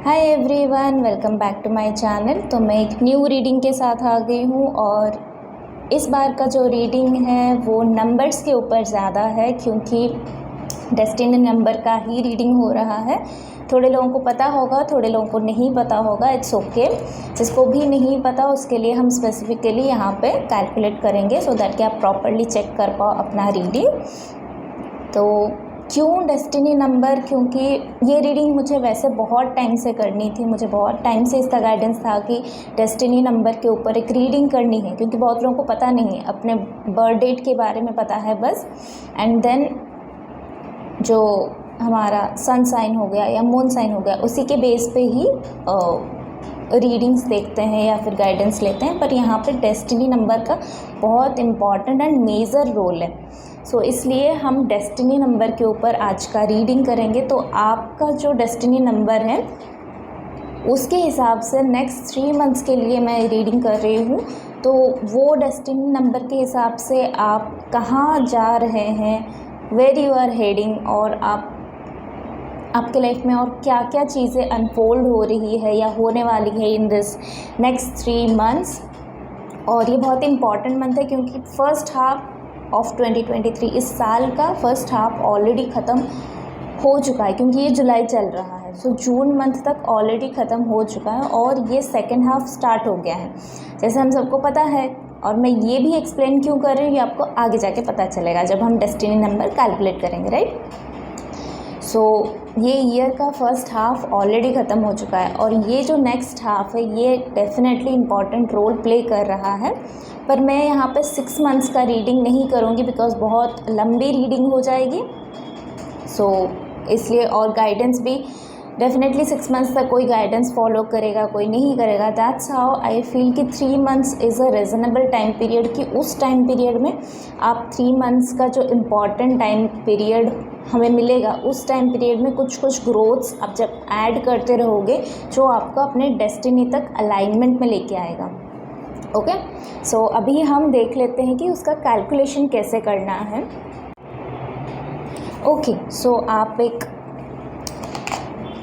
Hi everyone, welcome back to my channel. तो मैं एक न्यू रीडिंग के साथ आ गई हूँ और इस बार का जो रीडिंग है वो नंबर्स के ऊपर ज़्यादा है, क्योंकि डेस्टिनी नंबर का ही रीडिंग हो रहा है। थोड़े लोगों को पता होगा, थोड़े लोगों को नहीं पता होगा, इट्स ओके। जिसको भी नहीं पता उसके लिए हम स्पेसिफिकली यहाँ पे कैलकुलेट करेंगे सो दैट कि आप प्रॉपरली चेक कर पाओ अपना रीडिंग। तो क्यों डेस्टिनी नंबर? क्योंकि ये रीडिंग मुझे वैसे बहुत टाइम से करनी थी, मुझे बहुत टाइम से इसका गाइडेंस था कि डेस्टिनी नंबर के ऊपर एक रीडिंग करनी है, क्योंकि बहुत लोगों को पता नहीं है, अपने बर्थ डेट के बारे में पता है बस, एंड देन जो हमारा सन साइन हो गया या मून साइन हो गया उसी के बेस पे ही रीडिंग्स देखते हैं या फिर गाइडेंस लेते हैं। पर यहाँ पे डेस्टिनी नंबर का बहुत इम्पॉर्टेंट एंड मेजर रोल है। सो इसलिए हम डेस्टिनी नंबर के ऊपर आज का रीडिंग करेंगे। तो आपका जो डेस्टिनी नंबर है उसके हिसाब से नेक्स्ट 3 मंथ्स के लिए मैं रीडिंग कर रही हूँ। तो वो डेस्टिनी नंबर के हिसाब से आप कहाँ जा रहे हैं, वेयर यू आर हेडिंग, और आपके लाइफ में और क्या क्या चीज़ें अनफोल्ड हो रही है या होने वाली है इन दिस नेक्स्ट 3 मंथ्स। और ये बहुत इंपॉर्टेंट मंथ है क्योंकि फर्स्ट हाफ ऑफ 2023, इस साल का फर्स्ट हाफ ऑलरेडी ख़त्म हो चुका है, क्योंकि ये जुलाई चल रहा है। सो जून मंथ तक ऑलरेडी ख़त्म हो चुका है और ये सेकेंड हाफ स्टार्ट हो गया है, जैसे हम सबको पता है। और मैं ये भी एक्सप्लेन क्यों कर रही हूँ ये आपको आगे जाके पता चलेगा जब हम डेस्टिनी नंबर कैलकुलेट करेंगे, राइट। सो ये ईयर का फर्स्ट हाफ ऑलरेडी ख़त्म हो चुका है और ये जो नेक्स्ट हाफ है ये डेफिनेटली इम्पॉर्टेंट रोल प्ले कर रहा है। पर मैं यहाँ पे 6 मंथ्स का रीडिंग नहीं करूँगी बिकॉज बहुत लंबी रीडिंग हो जाएगी। सो इसलिए, और गाइडेंस भी डेफिनेटली 6 मंथ्स तक कोई गाइडेंस फॉलो करेगा, कोई नहीं करेगा। दैट्स हाउ आई फील कि 3 months is a reasonable time period, कि उस टाइम पीरियड में आप 3 मंथ्स का जो इम्पॉर्टेंट टाइम पीरियड हमें मिलेगा उस टाइम पीरियड में कुछ ग्रोथ्स आप जब ऐड करते रहोगे जो आपको अपने डेस्टिनी तक अलाइनमेंट में लेके आएगा। ओके, सो अभी हम देख लेते हैं कि उसका कैलकुलेशन कैसे करना है। ओके, सो आप एक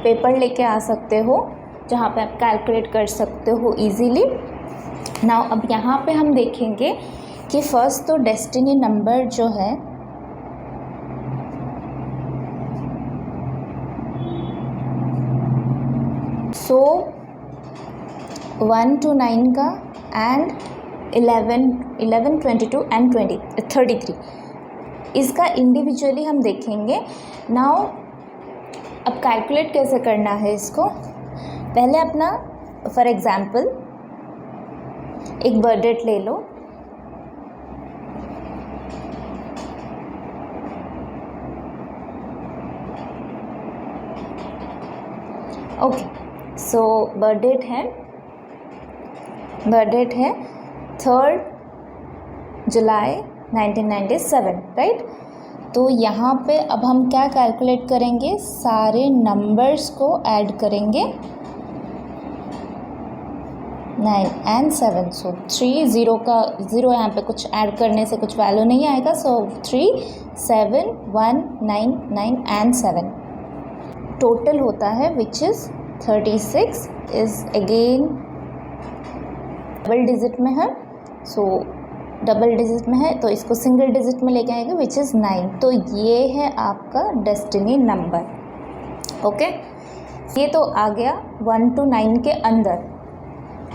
पेपर लेके आ सकते हो जहाँ पे आप कैलकुलेट कर सकते हो इजीली। नाउ अब यहाँ पे हम देखेंगे कि फर्स्ट तो डेस्टिनी नंबर जो है सो 1 to 9 का एंड 11, 22 एंड 33 इसका इंडिविजुअली हम देखेंगे। नाउ अब कैलकुलेट कैसे करना है इसको, पहले अपना फॉर एग्ज़ाम्पल एक बर्थ डेट ले लो। ओके, सो बर्थ डेट है 3 जुलाई 1997, राइट। तो यहाँ पे अब हम क्या कैलकुलेट करेंगे, सारे नंबर्स को ऐड करेंगे 9 and 7। सो 3 0 का 0 यहाँ पे कुछ ऐड करने से कुछ वैल्यू नहीं आएगा। सो 3 7 1 9 9 and 7 टोटल होता है which is 36। Is again double digit में है। सो डबल डिजिट में है तो इसको सिंगल डिजिट में लेके आएंगे विच इज़ 9। तो ये है आपका डेस्टिनी नंबर। ओके, ये तो आ गया 1 to 9 के अंदर।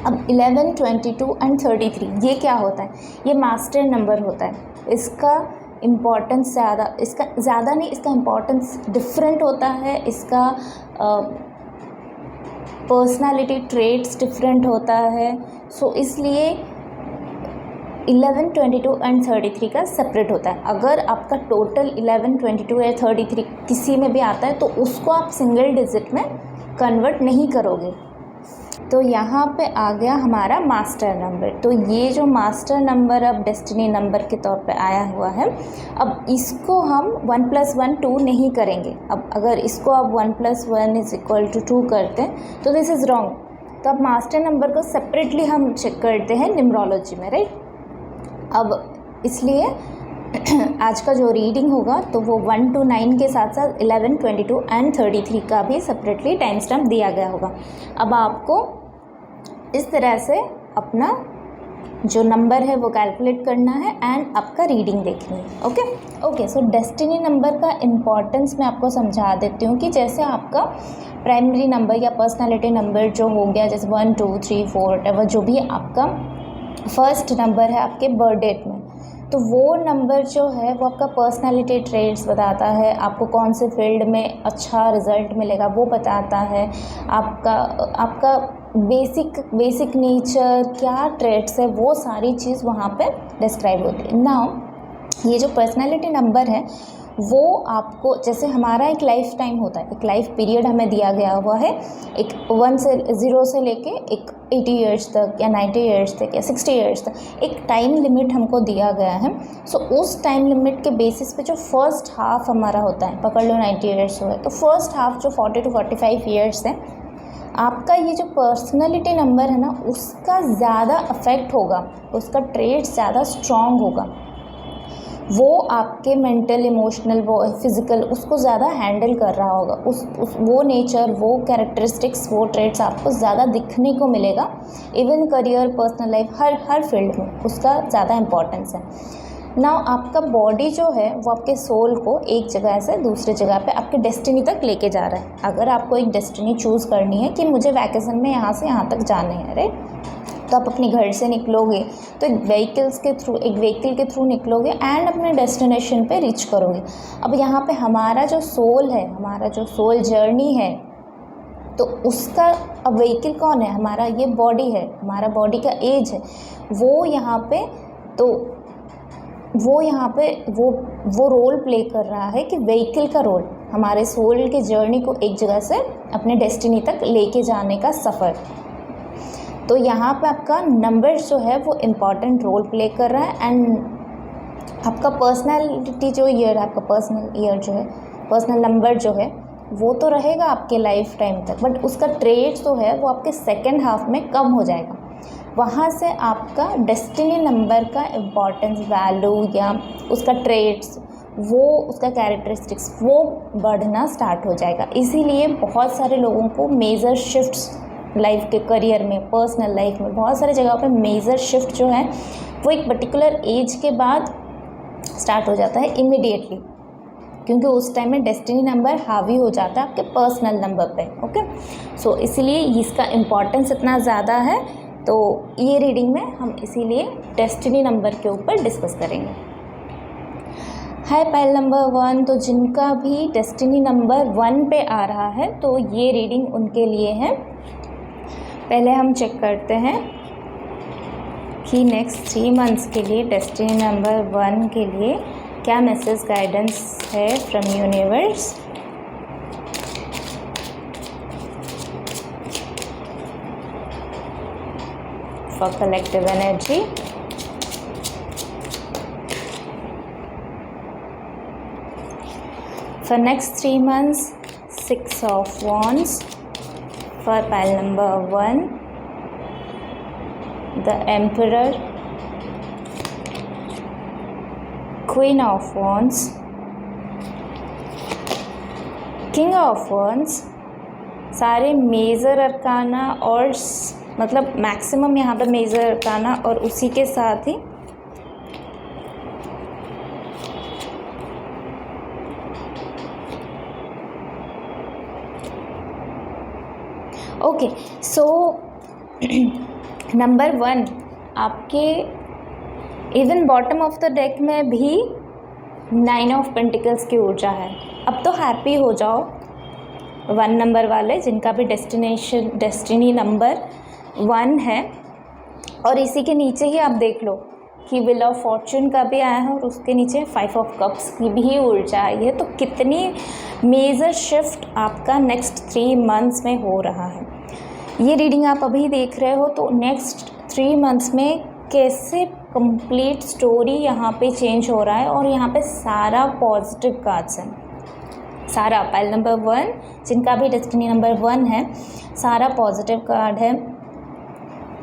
अब 11, 22 एंड 33 ये क्या होता है, ये मास्टर नंबर होता है। इसका इम्पॉर्टेंस ज़्यादा नहीं, इसका इम्पॉर्टेंस डिफरेंट होता है, इसका पर्सनालिटी ट्रेट्स डिफरेंट होता है। सो इसलिए 11, 22 एंड 33 का सेपरेट होता है। अगर आपका टोटल 11, 22 या 33 किसी में भी आता है तो उसको आप सिंगल डिजिट में कन्वर्ट नहीं करोगे। तो यहाँ पे आ गया हमारा मास्टर नंबर। तो ये जो मास्टर नंबर अब डेस्टिनी नंबर के तौर पे आया हुआ है, अब इसको हम 1 + 1 2 नहीं करेंगे। अब अगर इसको आप 1 + 1 = 2 करते हैं तो दिस इज़ रॉन्ग। तो अब मास्टर नंबर को सेपरेटली हम चेक करते हैं न्यूमरोलॉजी में, राइट। अब इसलिए आज का जो रीडिंग होगा तो वो 1 to 9 के साथ साथ 11, 22 एंड 33 का भी सेपरेटली टाइम स्टैम्प दिया गया होगा। अब आपको इस तरह से अपना जो नंबर है वो कैलकुलेट करना है एंड आपका रीडिंग देखनी है। ओके, सो डेस्टिनी नंबर का इम्पॉर्टेंस मैं आपको समझा देती हूँ कि जैसे आपका प्राइमरी नंबर या पर्सनालिटी नंबर जो हो गया, जैसे 1, 2, 3, 4 जो भी आपका फर्स्ट नंबर है आपके बर्थ डेट में, तो वो नंबर जो है वो आपका पर्सनालिटी ट्रेट्स बताता है, आपको कौन से फील्ड में अच्छा रिजल्ट मिलेगा वो बताता है, आपका बेसिक नेचर क्या ट्रेट्स है वो सारी चीज़ वहाँ पे डिस्क्राइब होती है। नाउ ये जो पर्सनालिटी नंबर है वो आपको, जैसे हमारा एक लाइफ टाइम होता है, एक लाइफ पीरियड हमें दिया गया हुआ है, एक 0 से लेके एक 80 ईयर्स तक या 90 ईयर्स तक या 60 ईयर्स तक एक टाइम लिमिट हमको दिया गया है। सो उस टाइम लिमिट के बेसिस पे जो फर्स्ट हाफ हमारा होता है, पकड़ लो 90 ईयर्स हुए तो फर्स्ट हाफ जो 40 to 45 ईयर्स है, आपका ये जो पर्सनैलिटी नंबर है ना उसका ज़्यादा अफेक्ट होगा, उसका ट्रेट ज़्यादा स्ट्रॉन्ग होगा, वो आपके मेंटल, इमोशनल, वो फिज़िकल उसको ज़्यादा हैंडल कर रहा होगा, वो नेचर, वो कैरेक्टरिस्टिक्स, वो ट्रेट्स आपको ज़्यादा दिखने को मिलेगा। इवन करियर, पर्सनल लाइफ, हर फील्ड में उसका ज़्यादा इम्पोर्टेंस है। नाउ आपका बॉडी जो है वो आपके सोल को एक जगह से दूसरी जगह पे आपके डेस्टिनी तक लेके जा रहा है। अगर आपको एक डेस्टिनी चूज़ करनी है कि मुझे वैकेशन में यहाँ से यहाँ तक जाना है, राइट, तो आप अपने घर से निकलोगे तो एक व्हीकल के थ्रू निकलोगे एंड अपने डेस्टिनेशन पे रीच करोगे। अब यहाँ पे हमारा जो सोल है, हमारा जो सोल जर्नी है, तो उसका अब व्हीकल कौन है? हमारा ये बॉडी है, हमारा बॉडी का एज है, वो यहाँ पे वो रोल प्ले कर रहा है कि व्हीकल का रोल, हमारे सोल के जर्नी को एक जगह से अपने डेस्टिनी तक लेके जाने का सफ़र। तो यहाँ पे आपका नंबर जो है वो इम्पॉर्टेंट रोल प्ले कर रहा है एंड आपका पर्सनैलिटी जो ईयर है, आपका पर्सनल नंबर जो है वो तो रहेगा आपके लाइफ टाइम तक, बट उसका ट्रेट जो है वो आपके सेकेंड हाफ में कम हो जाएगा। वहाँ से आपका डेस्टिनी नंबर का इम्पॉर्टेंस, वैल्यू या उसका ट्रेट्स, वो उसका कैरेक्टरिस्टिक्स वो बढ़ना स्टार्ट हो जाएगा। इसीलिए बहुत सारे लोगों को मेजर शिफ्ट्स लाइफ के, करियर में, पर्सनल लाइफ में, बहुत सारे जगहों पे मेजर शिफ्ट जो है वो एक पर्टिकुलर एज के बाद स्टार्ट हो जाता है इमीडिएटली, क्योंकि उस टाइम में डेस्टिनी नंबर हावी हो जाता है आपके पर्सनल नंबर पे। ओके, सो इसीलिए इसका इम्पॉर्टेंस इतना ज़्यादा है। तो ये रीडिंग में हम इसीलिए डेस्टिनी नंबर के ऊपर डिस्कस करेंगे। है पाइल नंबर 1, तो जिनका भी डेस्टिनी नंबर 1 पे आ रहा है तो ये रीडिंग उनके लिए है। पहले हम चेक करते हैं कि नेक्स्ट 3 मंथ्स के लिए डेस्टिनी नंबर 1 के लिए क्या मैसेज गाइडेंस है from universe. For collective energy, for next 3 months, 6 of Wands for pile number 1, the Emperor, Queen of Wands, King of Wands, सारे मेजर अरकाना और मतलब मैक्सिमम यहाँ पे मेजर अरकाना और उसी के साथ ही ओके, सो नंबर 1 आपके even bottom of the deck में भी 9 ऑफ पेंटिकल्स की ऊर्जा है। अब तो हैप्पी हो जाओ 1 नंबर वाले जिनका भी डेस्टिनी नंबर 1 है। और इसी के नीचे ही आप देख लो कि व्हील ऑफ फॉर्चून का भी आया है और उसके नीचे 5 ऑफ कप्स की भी ऊर्जा आई है। तो कितनी मेजर शिफ्ट आपका नेक्स्ट 3 मंथ्स में हो रहा है। ये रीडिंग आप अभी देख रहे हो तो नेक्स्ट 3 मंथ्स में कैसे कंप्लीट स्टोरी यहाँ पे चेंज हो रहा है। और यहाँ पे सारा पॉजिटिव कार्ड्स हैं, सारा पाइल नंबर 1 जिनका भी डेस्टिनी नंबर 1 है सारा पॉजिटिव कार्ड है।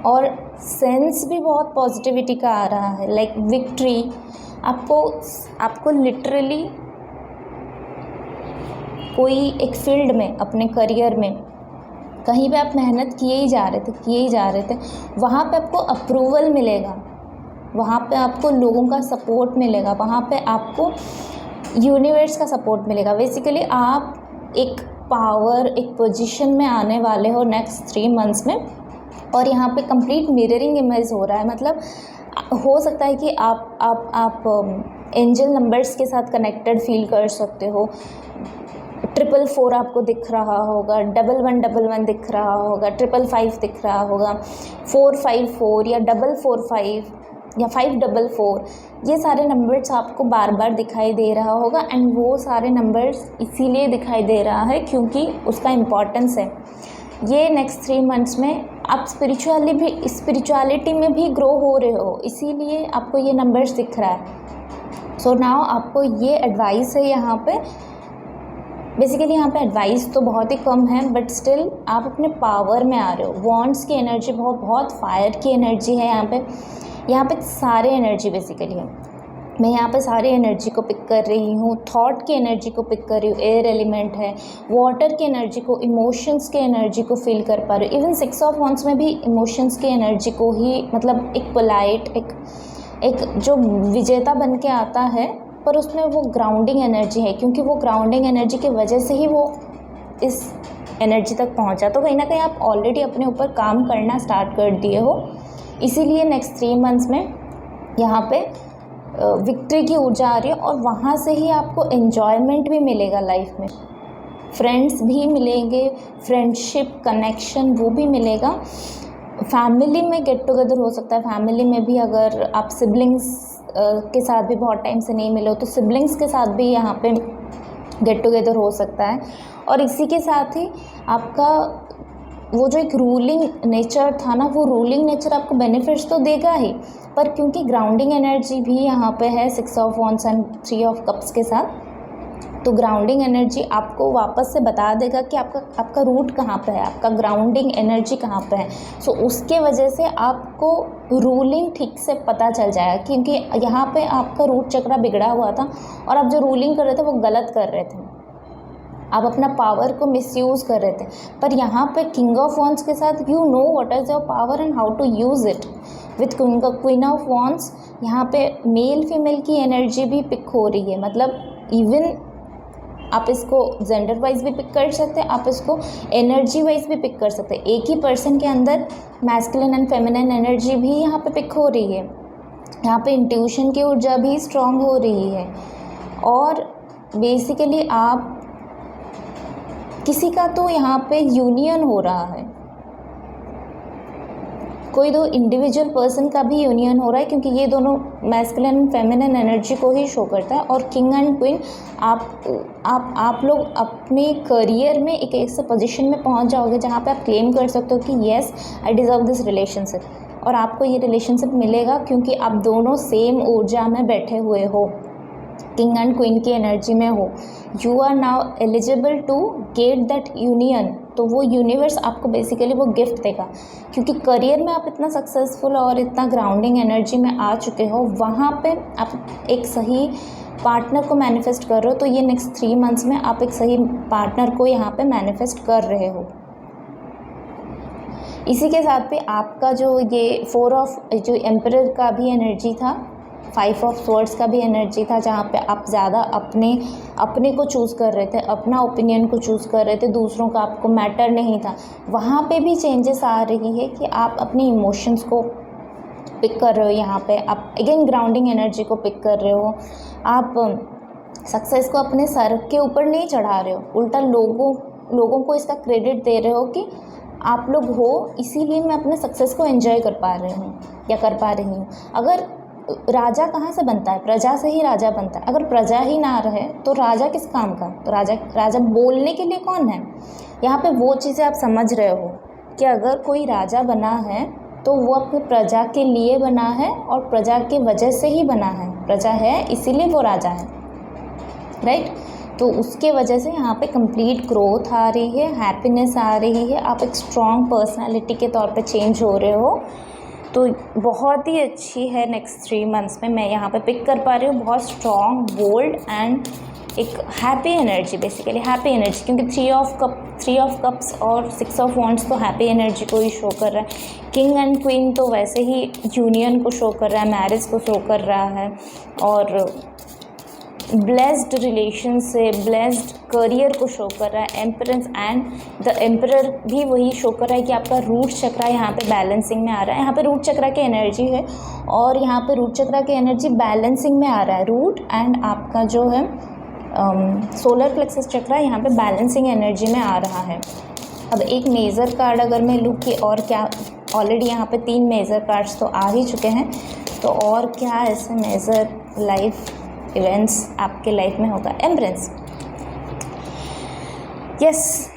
और सेंस भी बहुत पॉजिटिविटी का आ रहा है, लाइक विक्ट्री। आपको लिटरली कोई एक फील्ड में, अपने करियर में कहीं पे आप मेहनत किए ही जा रहे थे, वहाँ पे आपको अप्रूवल मिलेगा, वहाँ पे आपको लोगों का सपोर्ट मिलेगा, वहाँ पे आपको यूनिवर्स का सपोर्ट मिलेगा। बेसिकली आप एक पावर, एक पोजीशन में आने वाले हो नेक्स्ट 3 मंथ्स में। और यहाँ पे कंप्लीट मिररिंग इमेज हो रहा है, मतलब हो सकता है कि आप एंजल नंबर्स के साथ कनेक्टेड फील कर सकते हो। 444 आपको दिख रहा होगा, 1111 दिख रहा होगा, 555 दिख रहा होगा, 454 या 445 या 544, ये सारे नंबर्स आपको बार बार दिखाई दे रहा होगा। एंड वो सारे नंबर्स इसीलिए दिखाई दे रहा है क्योंकि उसका इम्पॉर्टेंस है। ये नेक्स्ट 3 मंथ्स में आप स्पिरिचुअलिटी में भी ग्रो हो रहे हो, इसीलिए आपको ये नंबर्स दिख रहा है। सो नाउ आपको ये एडवाइस है यहाँ पे। बेसिकली यहाँ पे एडवाइस तो बहुत ही कम है, बट स्टिल आप अपने पावर में आ रहे हो। वॉन्ड्स की एनर्जी बहुत फायर की एनर्जी है यहाँ पे सारे एनर्जी बेसिकली है। मैं यहाँ पे सारी एनर्जी को पिक कर रही हूँ, थॉट की एनर्जी को पिक कर रही हूँ, एयर एलिमेंट है, वाटर की एनर्जी को, इमोशंस की एनर्जी को फील कर पा रही हूँ। इवन 6 ऑफ वॉन्ड्स में भी इमोशंस की एनर्जी को ही, मतलब एक पोलाइट, एक जो विजेता बन के आता है, पर उसमें वो ग्राउंडिंग एनर्जी है, क्योंकि वो ग्राउंडिंग एनर्जी की वजह से ही वो इस एनर्जी तक पहुँचा। तो कहीं ना कहीं आप ऑलरेडी अपने ऊपर काम करना स्टार्ट कर दिए हो, इसीलिए नेक्स्ट 3 मंथ्स में यहाँ पे विक्ट्री की ऊर्जा आ रही है। और वहाँ से ही आपको एन्जॉयमेंट भी मिलेगा लाइफ में, फ्रेंड्स भी मिलेंगे, फ्रेंडशिप कनेक्शन वो भी मिलेगा। फैमिली में गेट टुगेदर हो सकता है, फैमिली में भी अगर आप सिबलिंग्स के साथ भी बहुत टाइम से नहीं मिले हो तो सिबलिंग्स के साथ भी यहाँ पे गेट टुगेदर हो सकता है। और इसी के साथ ही आपका वो जो एक रूलिंग नेचर था ना, वो रूलिंग नेचर आपको बेनिफिट्स तो देगा ही, पर क्योंकि ग्राउंडिंग एनर्जी भी यहाँ पे है 6 of wands and 3 of cups के साथ, तो ग्राउंडिंग एनर्जी आपको वापस से बता देगा कि आपका रूट कहाँ पे है, आपका ग्राउंडिंग एनर्जी कहाँ पे है। सो उसके वजह से आपको रूलिंग ठीक से पता चल जाएगा, क्योंकि यहाँ पे आपका रूट चक्रा बिगड़ा हुआ था और आप जो रूलिंग कर रहे थे वो गलत कर रहे थे, आप अपना पावर को मिसयूज़ कर रहे थे। पर यहाँ पे किंग ऑफ वॉन्ड्स के साथ you know what is your power and how to use it. With queen of wands यहाँ पे मेल फीमेल की एनर्जी भी पिक हो रही है, मतलब इवन आप इसको जेंडर वाइज भी पिक कर सकते हैं, आप इसको एनर्जी वाइज भी पिक कर सकते हैं। एक ही पर्सन के अंदर मैस्कुलिन एंड फेमिनिन एनर्जी भी यहाँ पे पिक हो रही है, यहाँ पे इंट्यूशन की ऊर्जा भी स्ट्रॉन्ग हो रही है। और बेसिकली आप किसी का तो यहाँ पे यूनियन हो रहा है, कोई 2 इंडिविजुअल पर्सन का भी यूनियन हो रहा है, क्योंकि ये दोनों मैस्कुलिन एंड फेमिनिन एनर्जी को ही शो करता है। और किंग एंड क्वीन आप लोग अपने करियर में एक ऐसे पोजीशन में पहुंच जाओगे जहाँ पे आप क्लेम कर सकते हो कि yes I deserve this relationship, और आपको ये रिलेशनशिप मिलेगा क्योंकि आप दोनों सेम ऊर्जा में बैठे हुए हो, किंग एंड क्वीन की एनर्जी में हो। You are now eligible to get that union. तो वो यूनिवर्स आपको बेसिकली वो गिफ्ट देगा, क्योंकि करियर में आप इतना सक्सेसफुल और इतना ग्राउंडिंग एनर्जी में आ चुके हो, वहाँ पे आप एक सही पार्टनर को मैनिफेस्ट कर रहे हो। तो ये नेक्स्ट 3 मंथ्स में आप एक सही पार्टनर को यहाँ पे मैनिफेस्ट कर रहे हो। इसी के साथ पे आपका जो ये 4 ऑफ जो एम्परर का भी एनर्जी था, 5 ऑफ स्वॉर्ड्स का भी एनर्जी था, जहाँ पे आप ज़्यादा अपने को चूज़ कर रहे थे, अपना ओपिनियन को चूज़ कर रहे थे, दूसरों का आपको मैटर नहीं था। वहाँ पे भी चेंजेस आ रही है कि आप अपने इमोशंस को पिक कर रहे हो, यहाँ पे आप अगेन ग्राउंडिंग एनर्जी को पिक कर रहे हो। आप सक्सेस को अपने सर के ऊपर नहीं चढ़ा रहे हो, उल्टा लोगों को इसका क्रेडिट दे रहे हो कि आप लोग हो, इसीलिए मैं अपने सक्सेस को एंजॉय कर पा रहे हूँ या कर पा रही हूँ। अगर राजा कहाँ से बनता है? प्रजा से ही राजा बनता है। अगर प्रजा ही ना रहे तो राजा किस काम का? तो राजा बोलने के लिए कौन है? यहाँ पे वो चीज़ें आप समझ रहे हो कि अगर कोई राजा बना है तो वो अपनी प्रजा के लिए बना है और प्रजा की वजह से ही बना है। प्रजा है इसीलिए वो राजा है, राइट। तो उसके वजह से यहाँ पे कंप्लीट ग्रोथ आ रही है, हैप्पीनेस आ रही है, आप एक स्ट्रॉन्ग पर्सनालिटी के तौर पे चेंज हो रहे हो। तो बहुत ही अच्छी है नेक्स्ट 3 मंथ्स में, मैं यहाँ पे पिक कर पा रही हूँ बहुत स्ट्रॉन्ग, बोल्ड एंड एक happy energy, basically happy energy, क्योंकि 3 ऑफ कप्स और 6 ऑफ वॉन्ड्स तो हैप्पी एनर्जी को ही शो कर रहा है। किंग एंड क्वीन तो वैसे ही यूनियन को शो कर रहा है, मैरिज को शो कर रहा है, और ब्लेस्ड रिलेशन से ब्लेस्ड करियर को शो कर रहा है। एम्परेंस एंड द एम्परर भी वही शो कर रहा है कि आपका रूट चक्रा यहाँ पे बैलेंसिंग में आ रहा है। यहाँ पे रूट चक्रा की एनर्जी है और यहाँ पे रूट चक्रा की एनर्जी बैलेंसिंग में आ रहा है। रूट एंड आपका जो है सोलर प्लेक्सस चक्रा यहाँ पे बैलेंसिंग एनर्जी में आ रहा है। अब एक मेजर कार्ड अगर मैं लूँ कि और क्या, ऑलरेडी यहाँ पे 3 मेजर कार्ड्स तो आ ही चुके हैं, तो और क्या ऐसे मेजर लाइफ इवेंट्स आपके लाइफ में होगा। एम्परेंस, यस,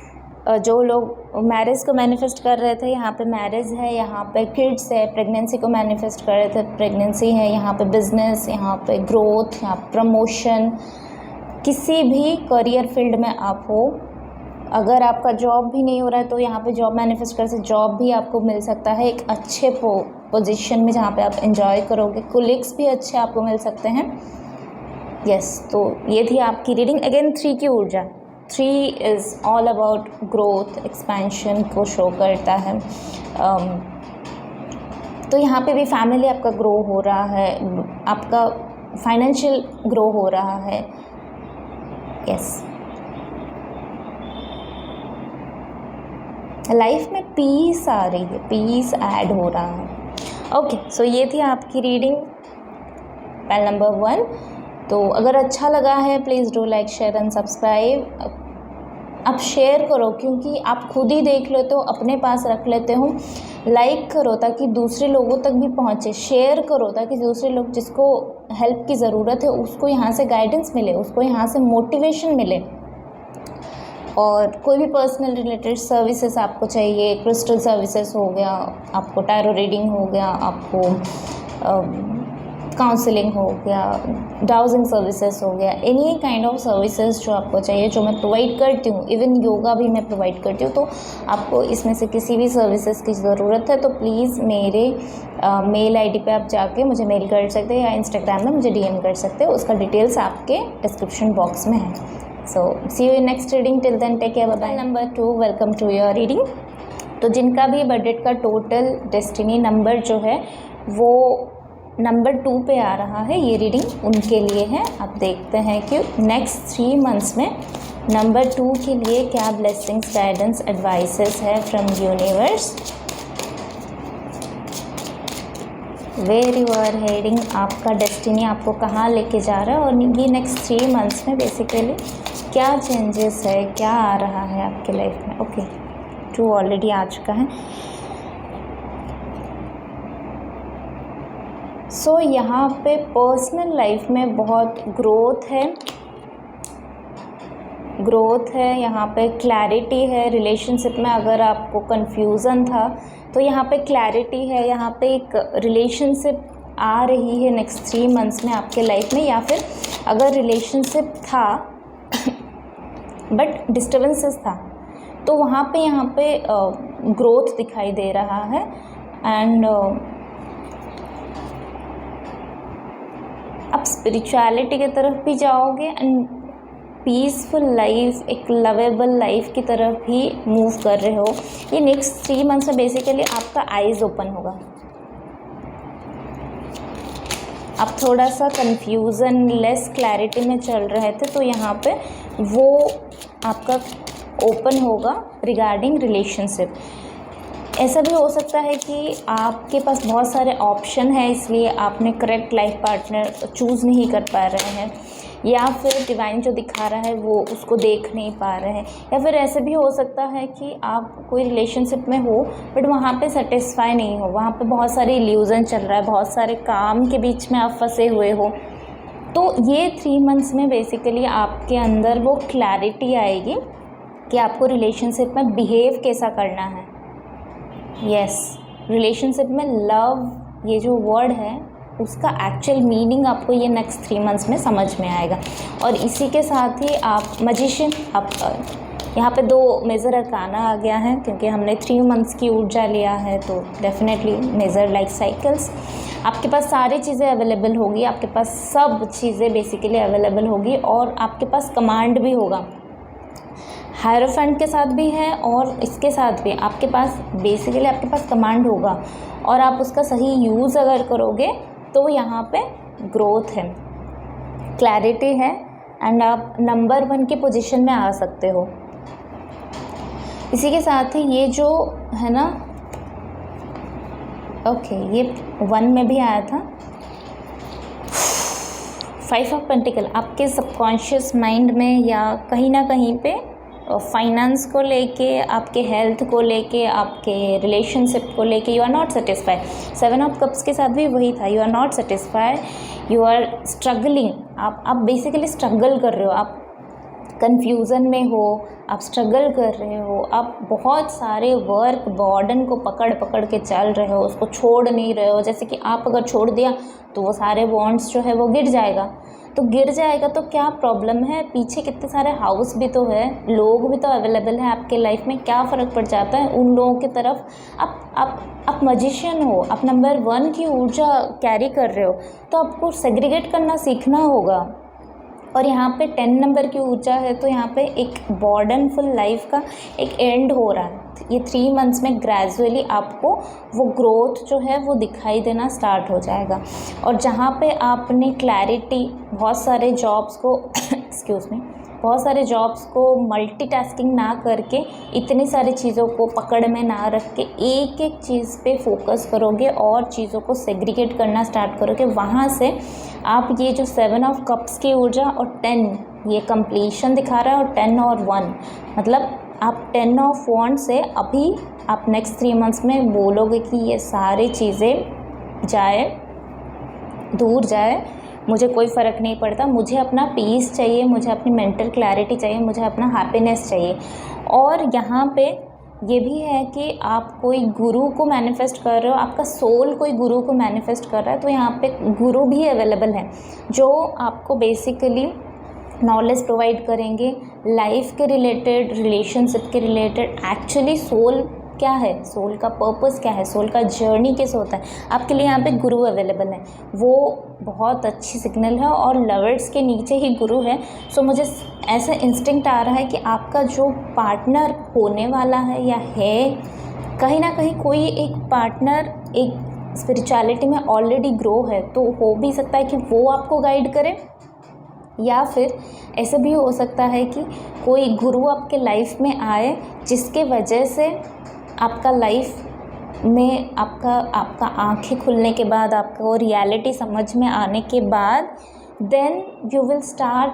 जो लोग मैरिज को मैनिफेस्ट कर रहे थे यहाँ पे मैरिज है, यहाँ पे किड्स है, प्रेगनेंसी को मैनिफेस्ट कर रहे थे प्रेगनेंसी है, यहाँ पे बिजनेस, यहाँ पे ग्रोथ, यहाँ प्रमोशन, किसी भी करियर फील्ड में आप हो। अगर आपका जॉब भी नहीं हो रहा है तो यहाँ पे जॉब मैनिफेस्ट कर सकते, जॉब भी आपको मिल सकता है एक अच्छे पोजीशन में जहाँ पे आप एंजॉय करोगे। कोलिग्स भी अच्छे आपको मिल सकते हैं। यस, तो ये थी आपकी रीडिंग। अगेन 3 की ऊर्जा, 3 is all about growth, expansion को शो करता है। तो यहाँ पे भी फैमिली आपका ग्रो हो रहा है, आपका फाइनेंशियल ग्रो हो रहा है। यस, लाइफ में पीस आ रही है, पीस ऐड हो रहा है। ओके, सो ये थी आपकी रीडिंग पैल नंबर 1। तो अगर अच्छा लगा है please do like, share and subscribe. आप शेयर करो, क्योंकि आप खुद ही देख लेते हो, अपने पास रख लेते हो। लाइक करो ताकि दूसरे लोगों तक भी पहुँचे, शेयर करो ताकि दूसरे लोग जिसको हेल्प की ज़रूरत है उसको यहाँ से गाइडेंस मिले, उसको यहाँ से मोटिवेशन मिले। और कोई भी पर्सनल रिलेटेड सर्विसेज आपको चाहिए, क्रिस्टल सर्विसेज हो गया, आपको टैरो रीडिंग हो गया, आपको काउंसलिंग हो गया, डाउजिंग सर्विसेज हो गया, एनी काइंड ऑफ सर्विसेज जो आपको चाहिए, जो मैं प्रोवाइड करती हूँ, इवन योगा भी मैं प्रोवाइड करती हूँ। तो आपको इसमें से किसी भी सर्विसेज की ज़रूरत है तो प्लीज़ मेरे मेल आईडी पे आप जाके मुझे मेल कर सकते हैं या इंस्टाग्राम में मुझे डीएम कर सकते हो। उसका डिटेल्स आपके डिस्क्रिप्शन बॉक्स में है। So see you in next reading, till then take care, bye bye. Number 2, welcome to your reading. तो जिनका भी बर्थडे का टोटल डेस्टिनी नंबर जो है वो नंबर 2 पे आ रहा है, ये रीडिंग उनके लिए है। आप देखते हैं कि नेक्स्ट 3 मंथ्स में नंबर 2 के लिए क्या ब्लेसिंग्स, गाइडेंस, एडवाइसेस है from universe. Where you are heading, आपका डेस्टिनी आपको कहाँ लेके जा रहा है और ये नेक्स्ट 3 मंथ्स में बेसिकली क्या चेंजेस है, क्या आ रहा है आपके लाइफ में। ओके, 2 ऑलरेडी आ चुका है। सो यहाँ पे पर्सनल लाइफ में बहुत ग्रोथ है, यहाँ पे क्लैरिटी है। रिलेशनशिप में अगर आपको कन्फ्यूज़न था तो यहाँ पे क्लैरिटी है, यहाँ पे एक रिलेशनशिप आ रही है नेक्स्ट 3 मंथ्स में आपके लाइफ में। या फिर अगर रिलेशनशिप था बट डिस्टर्बेंसेस था तो वहाँ पे यहाँ पे ग्रोथ दिखाई दे रहा है। एंड आप स्पिरिचुअलिटी की तरफ भी जाओगे एंड पीसफुल लाइफ, एक लवेबल लाइफ की तरफ भी मूव कर रहे हो। ये नेक्स्ट 3 मंथ्स में बेसिकली आपका आइज़ ओपन होगा। आप थोड़ा सा कंफ्यूजन, लेस क्लैरिटी में चल रहे थे तो यहाँ पे वो आपका ओपन होगा रिगार्डिंग रिलेशनशिप। ऐसा भी हो सकता है कि आपके पास बहुत सारे ऑप्शन हैं इसलिए आपने करेक्ट लाइफ पार्टनर चूज़ नहीं कर पा रहे हैं, या फिर डिवाइन जो दिखा रहा है वो उसको देख नहीं पा रहे हैं। या फिर ऐसे भी हो सकता है कि आप कोई रिलेशनशिप में हो बट वहाँ पे सेटिस्फाई नहीं हो, वहाँ पे बहुत सारे इल्यूज़न चल रहा है, बहुत सारे काम के बीच में आप फंसे हुए हो। तो ये 3 मंथ्स में बेसिकली आपके अंदर वो क्लैरिटी आएगी कि आपको रिलेशनशिप में बिहेव कैसा करना है। यस, रिलेशनशिप में लव, ये जो वर्ड है उसका एक्चुअल मीनिंग आपको ये नेक्स्ट 3 मंथ्स में समझ में आएगा। और इसी के साथ ही आप मैजिशियन, आप यहाँ पे 2 मेजर अरकाना आ गया है, क्योंकि हमने 3 मंथ्स की ऊर्जा लिया है, तो डेफिनेटली मेजर लाइफ साइकिल्स आपके पास सारी चीज़ें अवेलेबल होगी, आपके पास सब चीज़ें बेसिकली अवेलेबल होगी, और आपके पास कमांड भी होगा। हायरोफेंट के साथ भी है और इसके साथ भी आपके पास बेसिकली आपके पास कमांड होगा, और आप उसका सही यूज़ अगर करोगे तो यहाँ पे ग्रोथ है, क्लैरिटी है, एंड आप नंबर 1 की पोजीशन में आ सकते हो। इसी के साथ ही ये जो है ना, ओके, ये 1 में भी आया था 5 ऑफ पेंटिकल, आपके सबकॉन्शियस माइंड में या कहीं ना कहीं पे फाइनेंस को लेके, आपके हेल्थ को लेके, आपके रिलेशनशिप को लेके you are not satisfied. 7 of cups के साथ भी वही था, you are not satisfied, you are struggling, आप बेसिकली स्ट्रगल कर रहे हो, आप कन्फ्यूज़न में हो, आप स्ट्रगल कर रहे हो, आप बहुत सारे वर्क बर्डन को पकड़ पकड़ के चल रहे हो, उसको छोड़ नहीं रहे हो। जैसे कि आप अगर छोड़ दिया तो वो सारे बॉन्ड्स जो है वो गिर जाएगा, तो गिर जाएगा तो क्या प्रॉब्लम है, पीछे कितने सारे हाउस भी तो है, लोग भी तो अवेलेबल हैं आपके लाइफ में, क्या फ़र्क पड़ जाता है उन लोगों की तरफ। आप मैजिशियन हो, आप नंबर 1 की ऊर्जा कैरी कर रहे हो, तो आपको सेग्रीगेट करना सीखना होगा। और यहाँ पे 10 नंबर की ऊर्जा है, तो यहाँ पे एक बॉर्डनफुल लाइफ का एक एंड हो रहा है। ये 3 मंथ्स में ग्रेजुअली आपको वो ग्रोथ जो है वो दिखाई देना स्टार्ट हो जाएगा। और जहाँ पे आपने क्लैरिटी, बहुत सारे जॉब्स को एक्सक्यूज़ मी, बहुत सारे जॉब्स को मल्टीटास्किंग ना करके, इतनी सारी चीज़ों को पकड़ में ना रख के एक एक चीज़ पे फोकस करोगे और चीज़ों को सेग्रीगेट करना स्टार्ट करोगे, वहाँ से आप ये जो 7 ऑफ कप्स की ऊर्जा और 10 ये कंप्लीशन दिखा रहा है, और 10 और 1 मतलब आप 10 ऑफ वॉन्ड से अभी आप नेक्स्ट 3 मंथ्स में बोलोगे कि ये सारी चीज़ें जाए, दूर जाए, मुझे कोई फ़र्क नहीं पड़ता, मुझे अपना पीस चाहिए, मुझे अपनी मेंटल क्लैरिटी चाहिए, मुझे अपना हैप्पीनेस चाहिए। और यहाँ पे ये भी है कि आप कोई गुरु को मैनिफेस्ट कर रहे हो, आपका सोल कोई गुरु को मैनिफेस्ट कर रहा है, तो यहाँ पे गुरु भी अवेलेबल है जो आपको बेसिकली नॉलेज प्रोवाइड करेंगे लाइफ के रिलेटेड, रिलेशनशिप के रिलेटेड। एक्चुअली सोल क्या है, सोल का पर्पस क्या है, सोल का जर्नी कैसे होता है, आपके लिए यहाँ पे गुरु अवेलेबल है, वो बहुत अच्छी सिग्नल है। और लवर्स के नीचे ही गुरु है। सो मुझे ऐसा इंस्टिंक्ट आ रहा है कि आपका जो पार्टनर होने वाला है या है, कहीं ना कहीं कोई एक पार्टनर एक स्पिरिचुअलिटी में ऑलरेडी ग्रो है, तो हो भी सकता है कि वो आपको गाइड करे, या फिर ऐसे भी हो सकता है कि कोई गुरु आपके लाइफ में आए जिसके वजह से आपका लाइफ में आपका आंखें खुलने के बाद, आपको रियलिटी समझ में आने के बाद, then you will start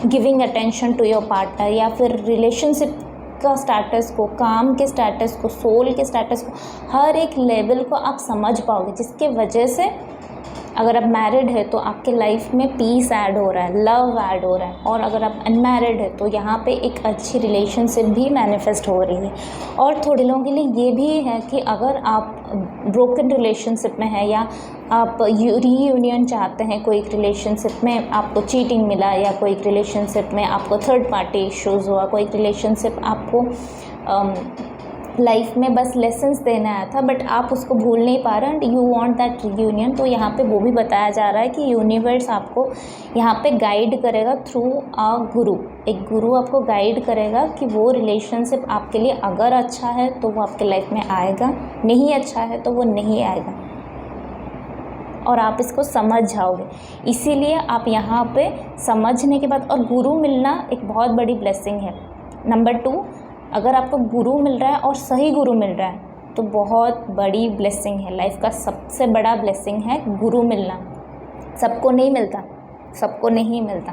giving attention to your partner, या फिर रिलेशनशिप का स्टेटस को, काम के स्टेटस को, सोल के स्टेटस को, हर एक लेवल को आप समझ पाओगे, जिसके वजह से अगर आप मैरिड है तो आपके लाइफ में पीस ऐड हो रहा है, लव ऐड हो रहा है, और अगर आप अनमैरिड है तो यहाँ पे एक अच्छी रिलेशनशिप भी मैनिफेस्ट हो रही है। और थोड़े लोगों के लिए ये भी है कि अगर आप ब्रोकन रिलेशनशिप में है, या आप रीयूनियन चाहते हैं, कोई एक रिलेशनशिप में आपको चीटिंग मिला, या कोई एक रिलेशनशिप में आपको थर्ड पार्टी इश्यूज़ हुआ, कोई एक रिलेशनशिप आपको लाइफ में बस लेसन्स देना आया था बट आप उसको भूल नहीं पा रहे and you want that reunion, तो यहाँ पे वो भी बताया जा रहा है कि यूनिवर्स आपको यहाँ पे गाइड करेगा थ्रू अ गुरु। एक गुरु आपको गाइड करेगा कि वो रिलेशनशिप आपके लिए अगर अच्छा है तो वो आपके लाइफ में आएगा, नहीं अच्छा है तो वो नहीं आएगा, और आप इसको समझ जाओगे। इसीलिए आप यहाँ पे समझने के बाद, और गुरु मिलना एक बहुत बड़ी ब्लेसिंग है। नंबर 2, अगर आपको गुरु मिल रहा है और सही गुरु मिल रहा है तो बहुत बड़ी ब्लेसिंग है, लाइफ का सबसे बड़ा ब्लेसिंग है गुरु मिलना। सबको नहीं मिलता, सबको नहीं मिलता,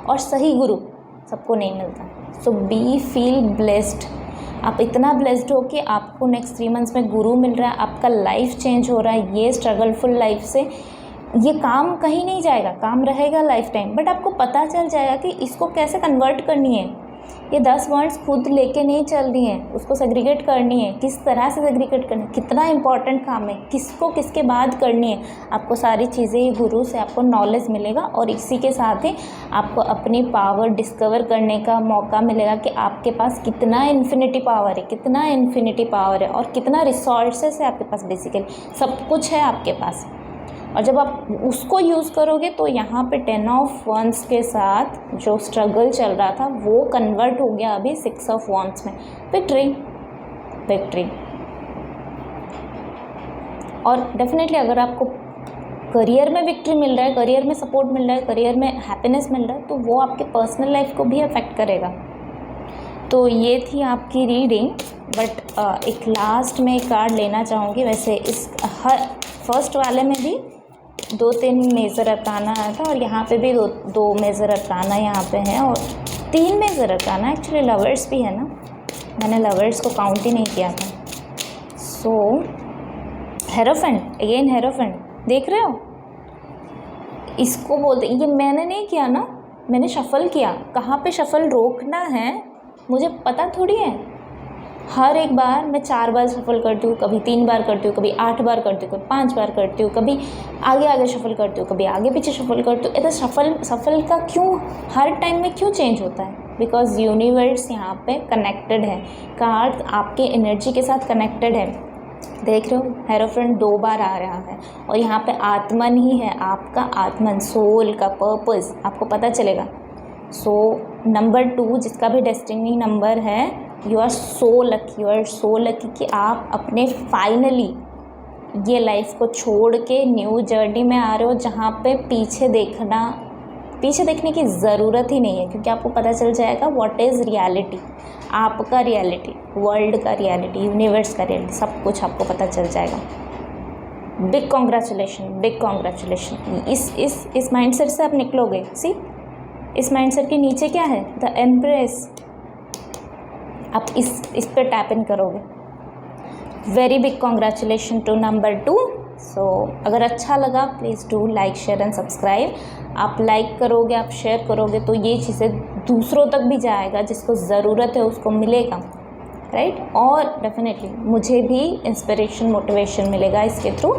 और सही गुरु सबको नहीं मिलता। सो बी फील ब्लेस्ड, आप इतना ब्लेस्ड हो कि आपको नेक्स्ट 3 मंथ्स में गुरु मिल रहा है, आपका लाइफ चेंज हो रहा है। ये स्ट्रगलफुल लाइफ से ये काम कहीं नहीं जाएगा, काम रहेगा लाइफ टाइम, बट आपको पता चल जाएगा कि इसको कैसे कन्वर्ट करनी है, ये 10 वर्ड्स खुद लेके नहीं चल रही हैं, उसको सेग्रीगेट करनी है। किस तरह से सेग्रीगेट करना है, कितना इंपॉर्टेंट काम है, किसको किसके बाद करनी है, आपको सारी चीज़ें ये गुरु से आपको नॉलेज मिलेगा। और इसी के साथ ही आपको अपनी पावर डिस्कवर करने का मौका मिलेगा कि आपके पास कितना इन्फिनिटी पावर है, कितना इन्फिनिटी पावर है और कितना रिसोर्सेस है आपके पास। बेसिकली सब कुछ है आपके पास, और जब आप उसको यूज़ करोगे तो यहाँ पे 10 ऑफ वंस के साथ जो स्ट्रगल चल रहा था वो कन्वर्ट हो गया अभी 6 ऑफ वंस में। Victory, victory. और डेफिनेटली अगर आपको करियर में विक्ट्री मिल रहा है, करियर में सपोर्ट मिल रहा है, करियर में हैप्पीनेस मिल रहा है, तो वो आपके पर्सनल लाइफ को भी अफेक्ट करेगा। तो ये थी आपकी रीडिंग। बट एक लास्ट में एक कार्ड लेना चाहूँगी। वैसे इस हर फर्स्ट वाले में भी 2-3 मेजर अरकाना आया था, और यहाँ पे भी दो मेजर अरकाना यहाँ पे हैं, और 3 मेजर अरकाना। एक्चुअली लवर्स भी है ना, मैंने लवर्स को काउंट ही नहीं किया था। सो हेरोफेंट, अगेन हेरोफेंट, देख रहे हो, इसको बोलते, ये मैंने नहीं किया ना, मैंने शफल किया। कहाँ पे शफल रोकना है मुझे पता थोड़ी है। हर एक बार मैं 4 बार शफल करती हूँ, कभी 3 बार करती हूँ, कभी 8 बार करती हूँ, कभी 5 बार करती हूँ, कभी आगे आगे शफल करती हूँ, कभी आगे पीछे शफल करती हूँ। ऐसा सफल का क्यों हर टाइम में क्यों चेंज होता है? बिकॉज यूनिवर्स यहाँ पे कनेक्टेड है, कार्ड आपके एनर्जी के साथ कनेक्टेड है। देख रहे हो, हेरोफेंट 2 बार आ रहा है, और यहाँ पे आत्मन ही है, आपका आत्मन, सोल का पर्पस आपको पता चलेगा। सो नंबर 2 जिसका भी डेस्टिनी नंबर है, you are so lucky, you are so lucky कि आप अपने फाइनली ये लाइफ को छोड़ के न्यू जर्नी में आ रहे हो, जहाँ पे पीछे देखने की ज़रूरत ही नहीं है, क्योंकि आपको पता चल जाएगा व्हाट इज़ रियलिटी, आपका रियलिटी, वर्ल्ड का रियलिटी, यूनिवर्स का रियलिटी, सब कुछ आपको पता चल जाएगा। Big congratulation, big congratulation. इस माइंडसेट से आप निकलोगे। सी, इस माइंडसेट के नीचे क्या है, द एम्प्रेस। आप इस पे टैप इन करोगे। Very big congratulation to number 2। So अगर अच्छा लगा please do like, share and subscribe. आप लाइक करोगे, आप शेयर करोगे तो ये चीज़ें दूसरों तक भी जाएगा, जिसको ज़रूरत है उसको मिलेगा, राइट। और डेफिनेटली मुझे भी इंस्पिरेशन, मोटिवेशन मिलेगा इसके थ्रू।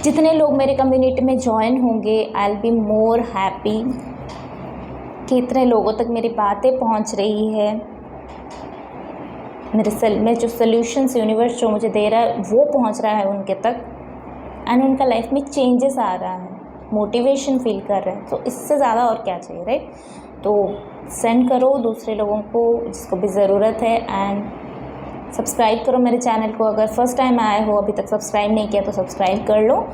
जितने लोग मेरे कम्युनिटी में ज्वाइन होंगे, I will be more happy कि इतने लोगों तक मेरी बातें पहुंच रही है। मेरे सेल में जो सॉल्यूशंस यूनिवर्स जो मुझे दे रहा है वो पहुंच रहा है उनके तक, एंड उनका लाइफ में चेंजेस आ रहा है, मोटिवेशन फील कर रहे हैं। तो इससे ज़्यादा और क्या चाहिए, राइट। तो सेंड करो दूसरे लोगों को जिसको भी ज़रूरत है, एंड सब्सक्राइब करो मेरे चैनल को। अगर फर्स्ट टाइम आए हो, अभी तक सब्सक्राइब नहीं किया तो सब्सक्राइब कर लो।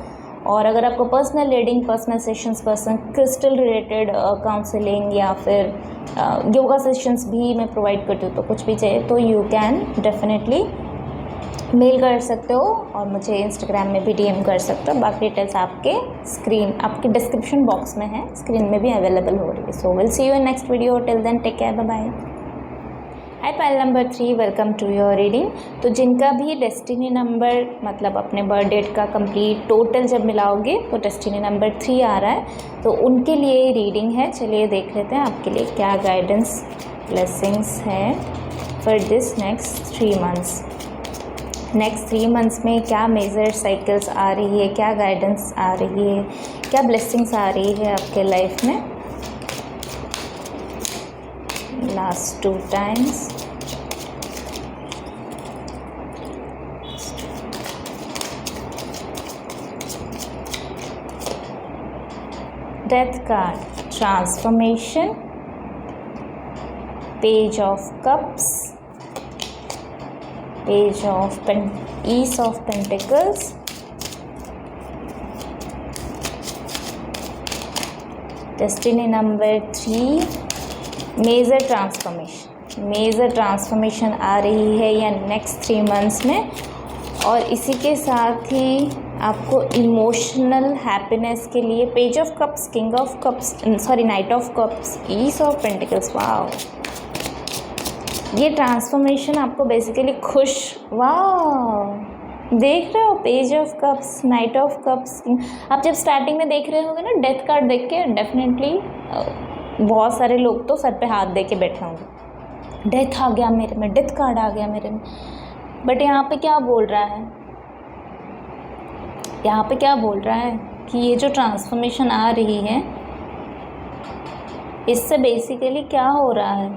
और अगर आपको personal reading, personal sessions, personal crystal related counselling या फिर योगा सेशंस भी मैं प्रोवाइड करती हूँ, तो कुछ भी चाहिए तो यू कैन डेफिनेटली मेल कर सकते हो, और मुझे इंस्टाग्राम में भी डीएम कर सकते हो। बाकी डिटेल्स आपके डिस्क्रिप्शन बॉक्स में है, स्क्रीन में भी अवेलेबल हो रही है। So will see you in next video, till then take care, bye bye. Hi pile number 3, welcome to your reading. तो जिनका भी डेस्टिनी नंबर, मतलब अपने बर्थ डेट का कंप्लीट टोटल जब मिलाओगे तो डेस्टिनी नंबर 3 आ रहा है, तो उनके लिए रीडिंग है। चलिए देख लेते हैं आपके लिए क्या गाइडेंस, ब्लेसिंग्स है for this next 3 months. Next 3 months में क्या मेजर साइकिल्स आ रही है, क्या गाइडेंस आ रही है, क्या ब्लेसिंग्स आ रही है आपके लाइफ में। Last 2 times. Death card, transformation, Page of Cups, Page of Ace of Pentacles, Destiny number 3, major transformation आ रही है या नेक्स्ट 3 मंथ्स में। और इसी के साथ ही आपको इमोशनल हैप्पीनेस के लिए page of cups, king of cups, night of cups, is of pentacles. Wow, ये ट्रांसफॉर्मेशन आपको बेसिकली खुश, वाओ, देख रहे हो, page of cups, night of cups. आप जब स्टार्टिंग में देख रहे होगे ना डेथ कार्ड देख के, डेफिनेटली बहुत सारे लोग तो सर पे हाथ दे के बैठे होंगे, डेथ आ गया मेरे में, डेथ कार्ड आ गया मेरे में। बट यहाँ पे क्या बोल रहा है, यहाँ पे क्या बोल रहा है कि ये जो ट्रांसफॉर्मेशन आ रही है इससे बेसिकली क्या हो रहा है,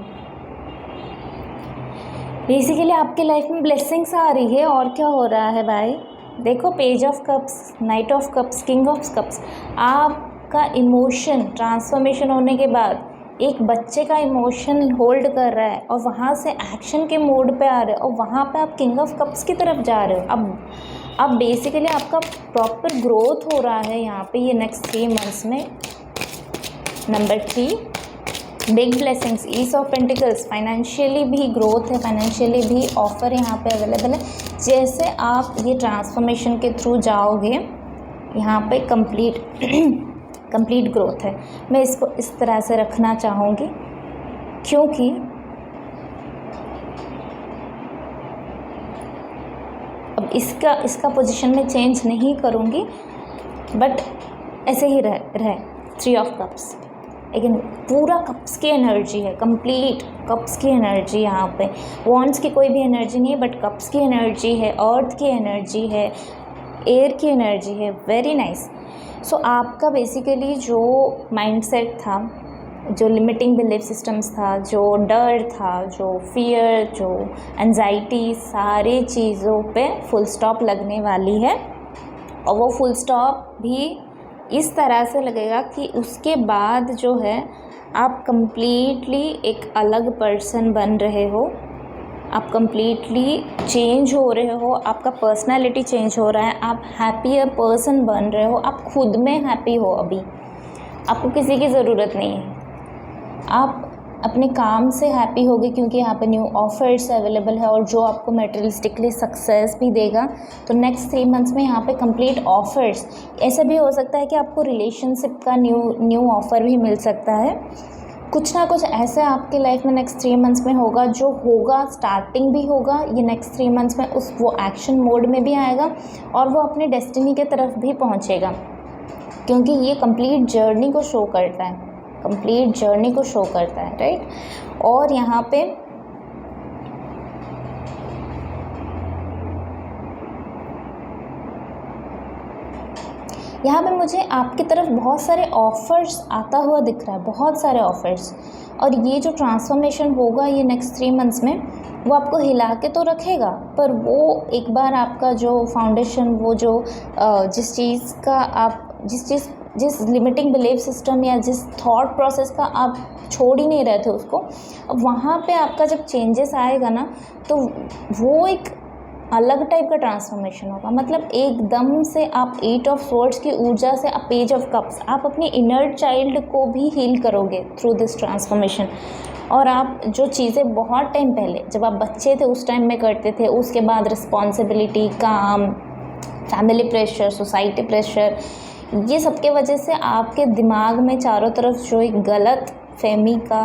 बेसिकली आपके लाइफ में ब्लेसिंग्स आ रही है। और क्या हो रहा है भाई, देखो page of cups, night of cups, king of cups. आपका इमोशन ट्रांसफॉर्मेशन होने के बाद एक बच्चे का इमोशन होल्ड कर रहा है और वहाँ से एक्शन के मोड पे आ रहे हो और वहाँ पे आप किंग ऑफ कप्स की तरफ जा रहे हो। अब बेसिकली आपका प्रॉपर ग्रोथ हो रहा है यहाँ पे ये नेक्स्ट 3 मंथ्स में। Number 3, big blessings, is of pentacles. Financially भी ग्रोथ है, फाइनेंशियली भी ऑफर यहाँ पे अवेलेबल है। जैसे आप ये ट्रांसफॉर्मेशन के थ्रू जाओगे यहाँ पे कंप्लीट ग्रोथ है। मैं इसको इस तरह से रखना चाहूँगी क्योंकि अब इसका पोजीशन में चेंज नहीं करूँगी, बट ऐसे ही रहे 3 ऑफ कप्स। लेकिन पूरा कप्स की एनर्जी है, कंप्लीट कप्स की एनर्जी यहाँ पे। वॉन्ड्स की कोई भी एनर्जी नहीं है, बट कप्स की एनर्जी है, अर्थ की एनर्जी है, एयर की एनर्जी है। Very nice. सो आपका बेसिकली जो माइंडसेट था, जो लिमिटिंग बिलीफ सिस्टम्स था, जो डर था, जो फियर, जो एंजाइटी, सारी चीज़ों पे फुल स्टॉप लगने वाली है। और वो फुल स्टॉप भी इस तरह से लगेगा कि उसके बाद जो है आप कंप्लीटली एक अलग पर्सन बन रहे हो, आप कंप्लीटली चेंज हो रहे हो, आपका पर्सनालिटी चेंज हो रहा है, आप हैप्पियर पर्सन बन रहे हो, आप खुद में हैप्पी हो। अभी आपको किसी की ज़रूरत नहीं है, आप अपने काम से हैप्पी होगे क्योंकि यहाँ पे न्यू ऑफर्स अवेलेबल है और जो आपको मटेरियलिस्टिकली सक्सेस भी देगा। तो नेक्स्ट 3 मंथ्स में यहाँ पे कंप्लीट ऑफर्स। ऐसा भी हो सकता है कि आपको रिलेशनशिप का न्यू ऑफ़र भी मिल सकता है। कुछ ना कुछ ऐसे आपके लाइफ में नेक्स्ट 3 मंथ्स में होगा, जो होगा स्टार्टिंग भी होगा ये नेक्स्ट 3 मंथ्स में, वो एक्शन मोड में भी आएगा और वो अपने डेस्टिनी के तरफ भी पहुँचेगा, क्योंकि ये कंप्लीट जर्नी को शो करता है, कंप्लीट जर्नी को शो करता है, राइट। और यहाँ पे मुझे आपकी तरफ बहुत सारे ऑफ़र्स आता हुआ दिख रहा है, बहुत सारे ऑफ़र्स। और ये जो ट्रांसफॉर्मेशन होगा ये नेक्स्ट 3 मंथ्स में, वो आपको हिला के तो रखेगा, पर वो एक बार आपका जो फाउंडेशन, वो जो जिस लिमिटिंग बिलीफ सिस्टम या जिस थॉट प्रोसेस का आप छोड़ ही नहीं रहे थे उसको, अब वहाँ पे आपका जब चेंजेस आएगा ना, तो वो एक अलग टाइप का ट्रांसफॉर्मेशन होगा। मतलब एकदम से आप 8 ऑफ स्वॉर्ड्स की ऊर्जा से आप पेज ऑफ कप्स, आप अपनी इनर चाइल्ड को भी हील करोगे थ्रू दिस ट्रांसफॉर्मेशन। और आप जो चीज़ें बहुत टाइम पहले जब आप बच्चे थे उस टाइम में करते थे, उसके बाद रिस्पॉन्सिबिलिटी, काम, फैमिली प्रेशर, सोसाइटी प्रेशर, ये सब के वजह से आपके दिमाग में चारों तरफ जो एक गलत फहमी का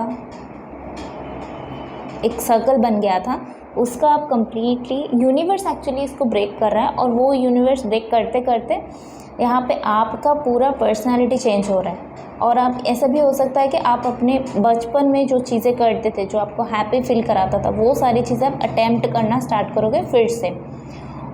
एक सर्कल बन गया था, उसका आप कंप्लीटली, यूनिवर्स एक्चुअली इसको ब्रेक कर रहा है। और वो यूनिवर्स ब्रेक करते करते यहाँ पे आपका पूरा पर्सनालिटी चेंज हो रहा है। और आप, ऐसा भी हो सकता है कि आप अपने बचपन में जो चीज़ें करते थे, जो आपको हैप्पी फील कराता था, वो सारी चीज़ें आप अटैम्प्ट करना स्टार्ट करोगे फिर से।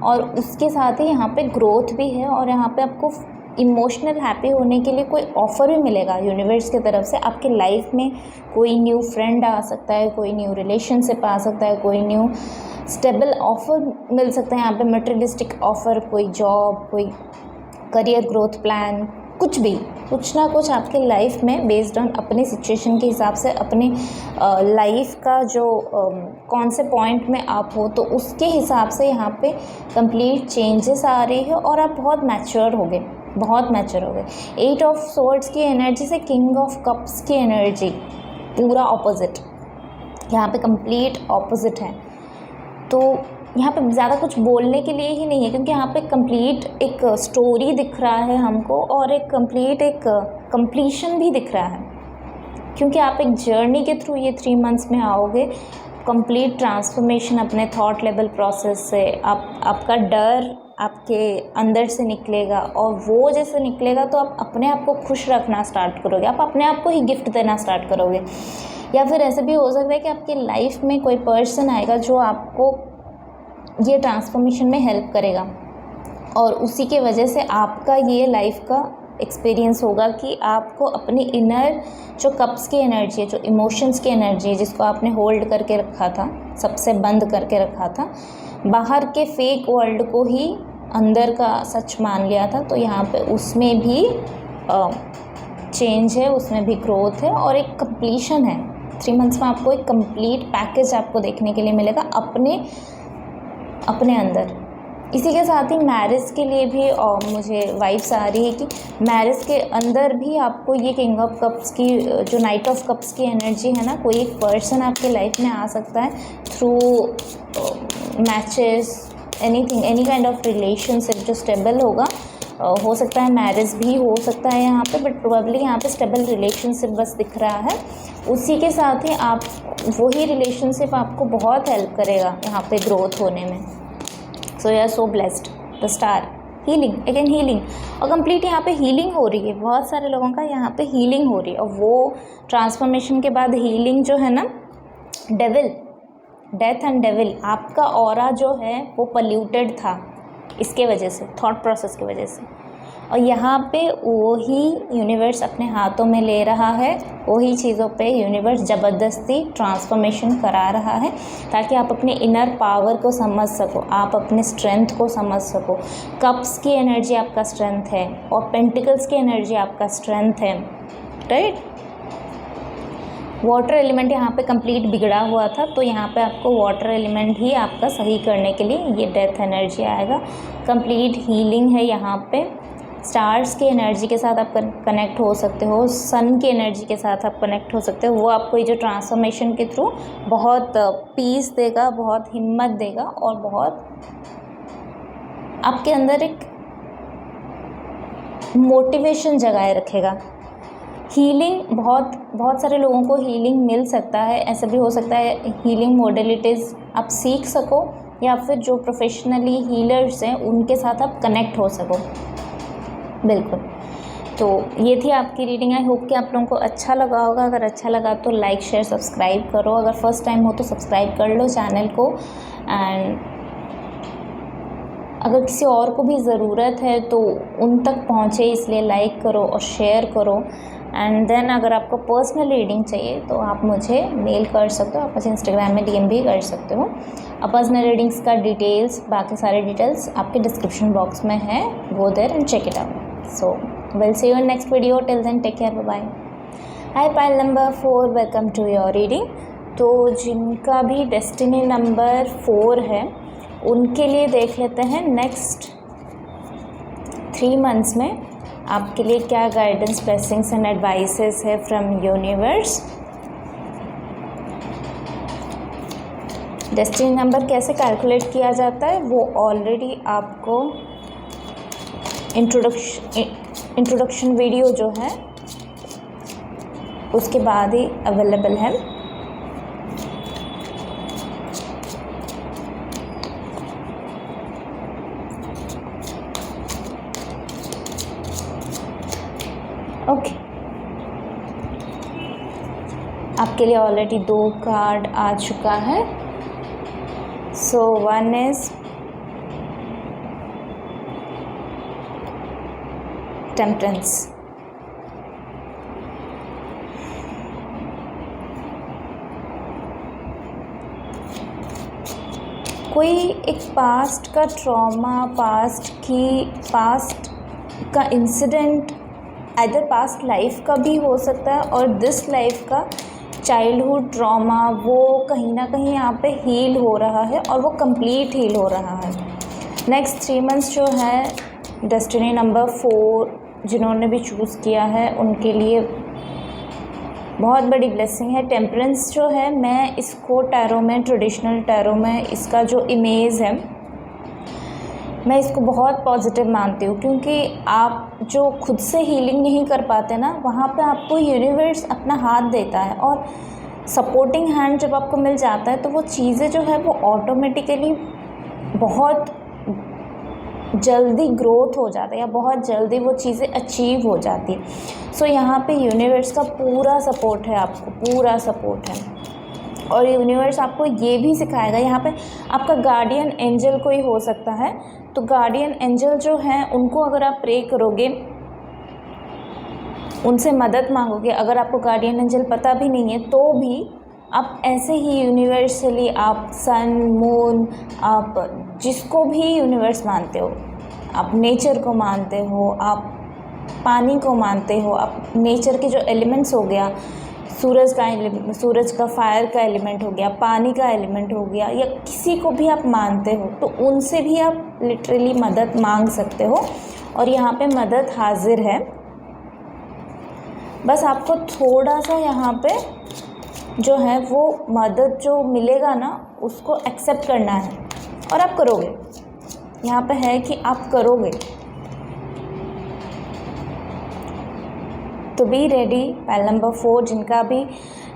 और उसके साथ ही यहाँ पे ग्रोथ भी है और यहाँ पे आपको इमोशनल हैप्पी होने के लिए कोई ऑफ़र भी मिलेगा यूनिवर्स की तरफ से। आपके लाइफ में कोई न्यू फ्रेंड आ सकता है, कोई न्यू रिलेशनशिप आ सकता है, कोई न्यू स्टेबल ऑफ़र मिल सकता है यहाँ पे, मटेरियलिस्टिक ऑफ़र, कोई जॉब, कोई करियर ग्रोथ प्लान, कुछ भी, कुछ ना कुछ आपके लाइफ में बेस्ड ऑन अपने सिचुएशन के हिसाब से, अपने लाइफ का जो कौन से पॉइंट में आप हो, तो उसके हिसाब से यहाँ पे कंप्लीट चेंजेस आ रही है और आप बहुत मैच्योर हो गए, बहुत मैच्योर हो गए। 8 ऑफ स्वॉर्ड्स की एनर्जी से किंग ऑफ कप्स की एनर्जी पूरा ऑपोजिट, यहाँ पे कंप्लीट ऑपोजिट है। तो यहाँ पे ज़्यादा कुछ बोलने के लिए ही नहीं है, क्योंकि यहाँ पे कंप्लीट एक स्टोरी दिख रहा है हमको और एक कंप्लीशन भी दिख रहा है, क्योंकि आप एक जर्नी के थ्रू ये 3 मंथ्स में आओगे। कंप्लीट ट्रांसफॉर्मेशन अपने थॉट लेवल प्रोसेस से, आपका डर आपके अंदर से निकलेगा और वो जैसे निकलेगा तो आप अपने आप को खुश रखना स्टार्ट करोगे, आप अपने आप को ही गिफ्ट देना स्टार्ट करोगे। या फिर ऐसे भी हो सकता है कि आपकी लाइफ में कोई पर्सन आएगा जो आपको ये ट्रांसफॉर्मेशन में हेल्प करेगा, और उसी के वजह से आपका ये लाइफ का एक्सपीरियंस होगा कि आपको अपनी इनर जो कप्स की एनर्जी है, जो इमोशंस की एनर्जी है, जिसको आपने होल्ड करके रखा था, सबसे बंद करके रखा था, बाहर के फेक वर्ल्ड को ही अंदर का सच मान लिया था, तो यहाँ पे उसमें भी चेंज है, उसमें भी ग्रोथ है और एक कंप्लीशन है। 3 मंथ्स में आपको एक कंप्लीट पैकेज आपको देखने के लिए मिलेगा अपने अंदर। इसी के साथ ही मैरिज के लिए भी मुझे वाइब्स आ रही है कि मैरिज के अंदर भी आपको ये किंग ऑफ कप्स की जो नाइट ऑफ कप्स की एनर्जी है ना, कोई एक पर्सन आपके लाइफ में आ सकता है through matches, anything, any kind of relationship जो स्टेबल होगा। हो सकता है मैरिज भी हो सकता है यहाँ पे, बट प्रोबेबली यहाँ पे स्टेबल रिलेशनशिप बस दिख रहा है। उसी के साथ ही आप वही रिलेशनशिप आपको बहुत हेल्प करेगा यहाँ पे ग्रोथ होने में। So you are so blessed. The star, healing, again healing, और कंप्लीट यहाँ पे हीलिंग हो रही है। बहुत सारे लोगों का यहाँ पे हीलिंग हो रही है, और वो ट्रांसफॉर्मेशन के बाद हीलिंग जो है ना, डेविल, डेथ एंड डेविल, आपका ऑरा जो है वो पल्यूटेड था इसके वजह से, थॉट प्रोसेस की वजह से, और यहाँ पे वही यूनिवर्स अपने हाथों में ले रहा है, वही चीज़ों पे यूनिवर्स ज़बरदस्ती ट्रांसफॉर्मेशन करा रहा है, ताकि आप अपने इनर पावर को समझ सको, आप अपने स्ट्रेंथ को समझ सको। कप्स की एनर्जी आपका स्ट्रेंथ है और पेंटिकल्स की एनर्जी आपका स्ट्रेंथ है, राइट। वाटर एलिमेंट यहाँ पे कंप्लीट बिगड़ा हुआ था, तो यहाँ पे आपको वाटर एलिमेंट ही आपका सही करने के लिए ये डेथ एनर्जी आएगा। कंप्लीट हीलिंग है यहाँ पे। स्टार्स की एनर्जी के साथ आप कनेक्ट हो सकते हो, सन की एनर्जी के साथ आप कनेक्ट हो सकते हो। वो आपको ये जो ट्रांसफॉर्मेशन के थ्रू बहुत पीस देगा, बहुत हिम्मत देगा, और बहुत आपके अंदर एक मोटिवेशन जगाए रखेगा। हीलिंग, बहुत सारे लोगों को हीलिंग मिल सकता है। ऐसा भी हो सकता है हीलिंग मॉडलिटीज़ आप सीख सको, या फिर जो प्रोफेशनली हीलर्स हैं उनके साथ आप कनेक्ट हो सको। बिल्कुल, तो ये थी आपकी रीडिंग। आई होप कि आप लोगों को अच्छा लगा होगा। अगर अच्छा लगा तो लाइक, शेयर, सब्सक्राइब करो। अगर फर्स्ट टाइम हो तो सब्सक्राइब कर लो चैनल को। एंड अगर किसी और को भी ज़रूरत है तो उन तक पहुँचे, इसलिए लाइक करो और शेयर करो। एंड देन अगर आपको पर्सनल रीडिंग चाहिए तो आप मुझे मेल कर सकते हो, आप मुझे इंस्टाग्राम में DM भी कर सकते हो। अब पर्सनल रीडिंग्स का डिटेल्स, बाकी सारे डिटेल्स आपके डिस्क्रिप्शन बॉक्स में है, go there and check it out. So we'll see you in next video. Till then, take care. Bye bye. Hi pile number 4, welcome to your reading. तो जिनका भी destiny number 4 है उनके लिए देख लेते हैं नेक्स्ट 3 मंथ्स में आपके लिए क्या गाइडेंस, ब्लेसिंग्स एंड एडवाइसेस है फ्रॉम यूनिवर्स। डेस्टिनी नंबर कैसे कैलकुलेट किया जाता है वो ऑलरेडी आपको इंट्रोडक्शन वीडियो जो है उसके बाद ही अवेलेबल है। ओके, आपके लिए ऑलरेडी 2 कार्ड आ चुका है। सो 1 इज टेम्परेंस। कोई एक पास्ट का ट्रॉमा, पास्ट का इंसिडेंट, आइदर पास्ट लाइफ का भी हो सकता है और दिस लाइफ का चाइल्डहुड ट्रॉमा, वो कहीं ना कहीं यहाँ पे हील हो रहा है और वो कंप्लीट हील हो रहा है। नेक्स्ट 3 मंथ्स जो है डेस्टिनी नंबर 4 जिन्होंने भी चूज़ किया है उनके लिए बहुत बड़ी ब्लेसिंग है। टेम्परेंस जो है, मैं इसको टैरो में, ट्रेडिशनल टैरो में इसका जो इमेज है मैं इसको बहुत पॉजिटिव मानती हूँ, क्योंकि आप जो खुद से हीलिंग नहीं कर पाते ना, वहाँ पे आपको यूनिवर्स अपना हाथ देता है, और सपोर्टिंग हैंड जब आपको मिल जाता है तो वो चीज़ें जो है वो ऑटोमेटिकली बहुत जल्दी ग्रोथ हो जाता है या बहुत जल्दी वो चीज़ें अचीव हो जाती है। सो यहाँ पे यूनिवर्स का पूरा सपोर्ट है, आपको पूरा सपोर्ट है। और यूनिवर्स आपको ये भी सिखाएगा, यहाँ पे आपका गार्डियन एंजल कोई हो सकता है, तो गार्डियन एंजल जो हैं उनको अगर आप प्रे करोगे, उनसे मदद मांगोगे, अगर आपको गार्डियन एंजल पता भी नहीं है तो भी आप ऐसे ही यूनिवर्सली आप सन मून, आप जिसको भी यूनिवर्स मानते हो, आप नेचर को मानते हो, आप पानी को मानते हो, आप नेचर के जो एलिमेंट्स हो गया, सूरज का फायर का एलिमेंट हो गया, पानी का एलिमेंट हो गया, या किसी को भी आप मानते हो तो उनसे भी आप लिटरली मदद मांग सकते हो और यहाँ पे मदद हाजिर है। बस आपको थोड़ा सा यहाँ पे जो है वो मदद जो मिलेगा ना उसको एक्सेप्ट करना है और आप करोगे। यहाँ पे है कि आप करोगे, तो बी रेडी। पैल नंबर 4, जिनका भी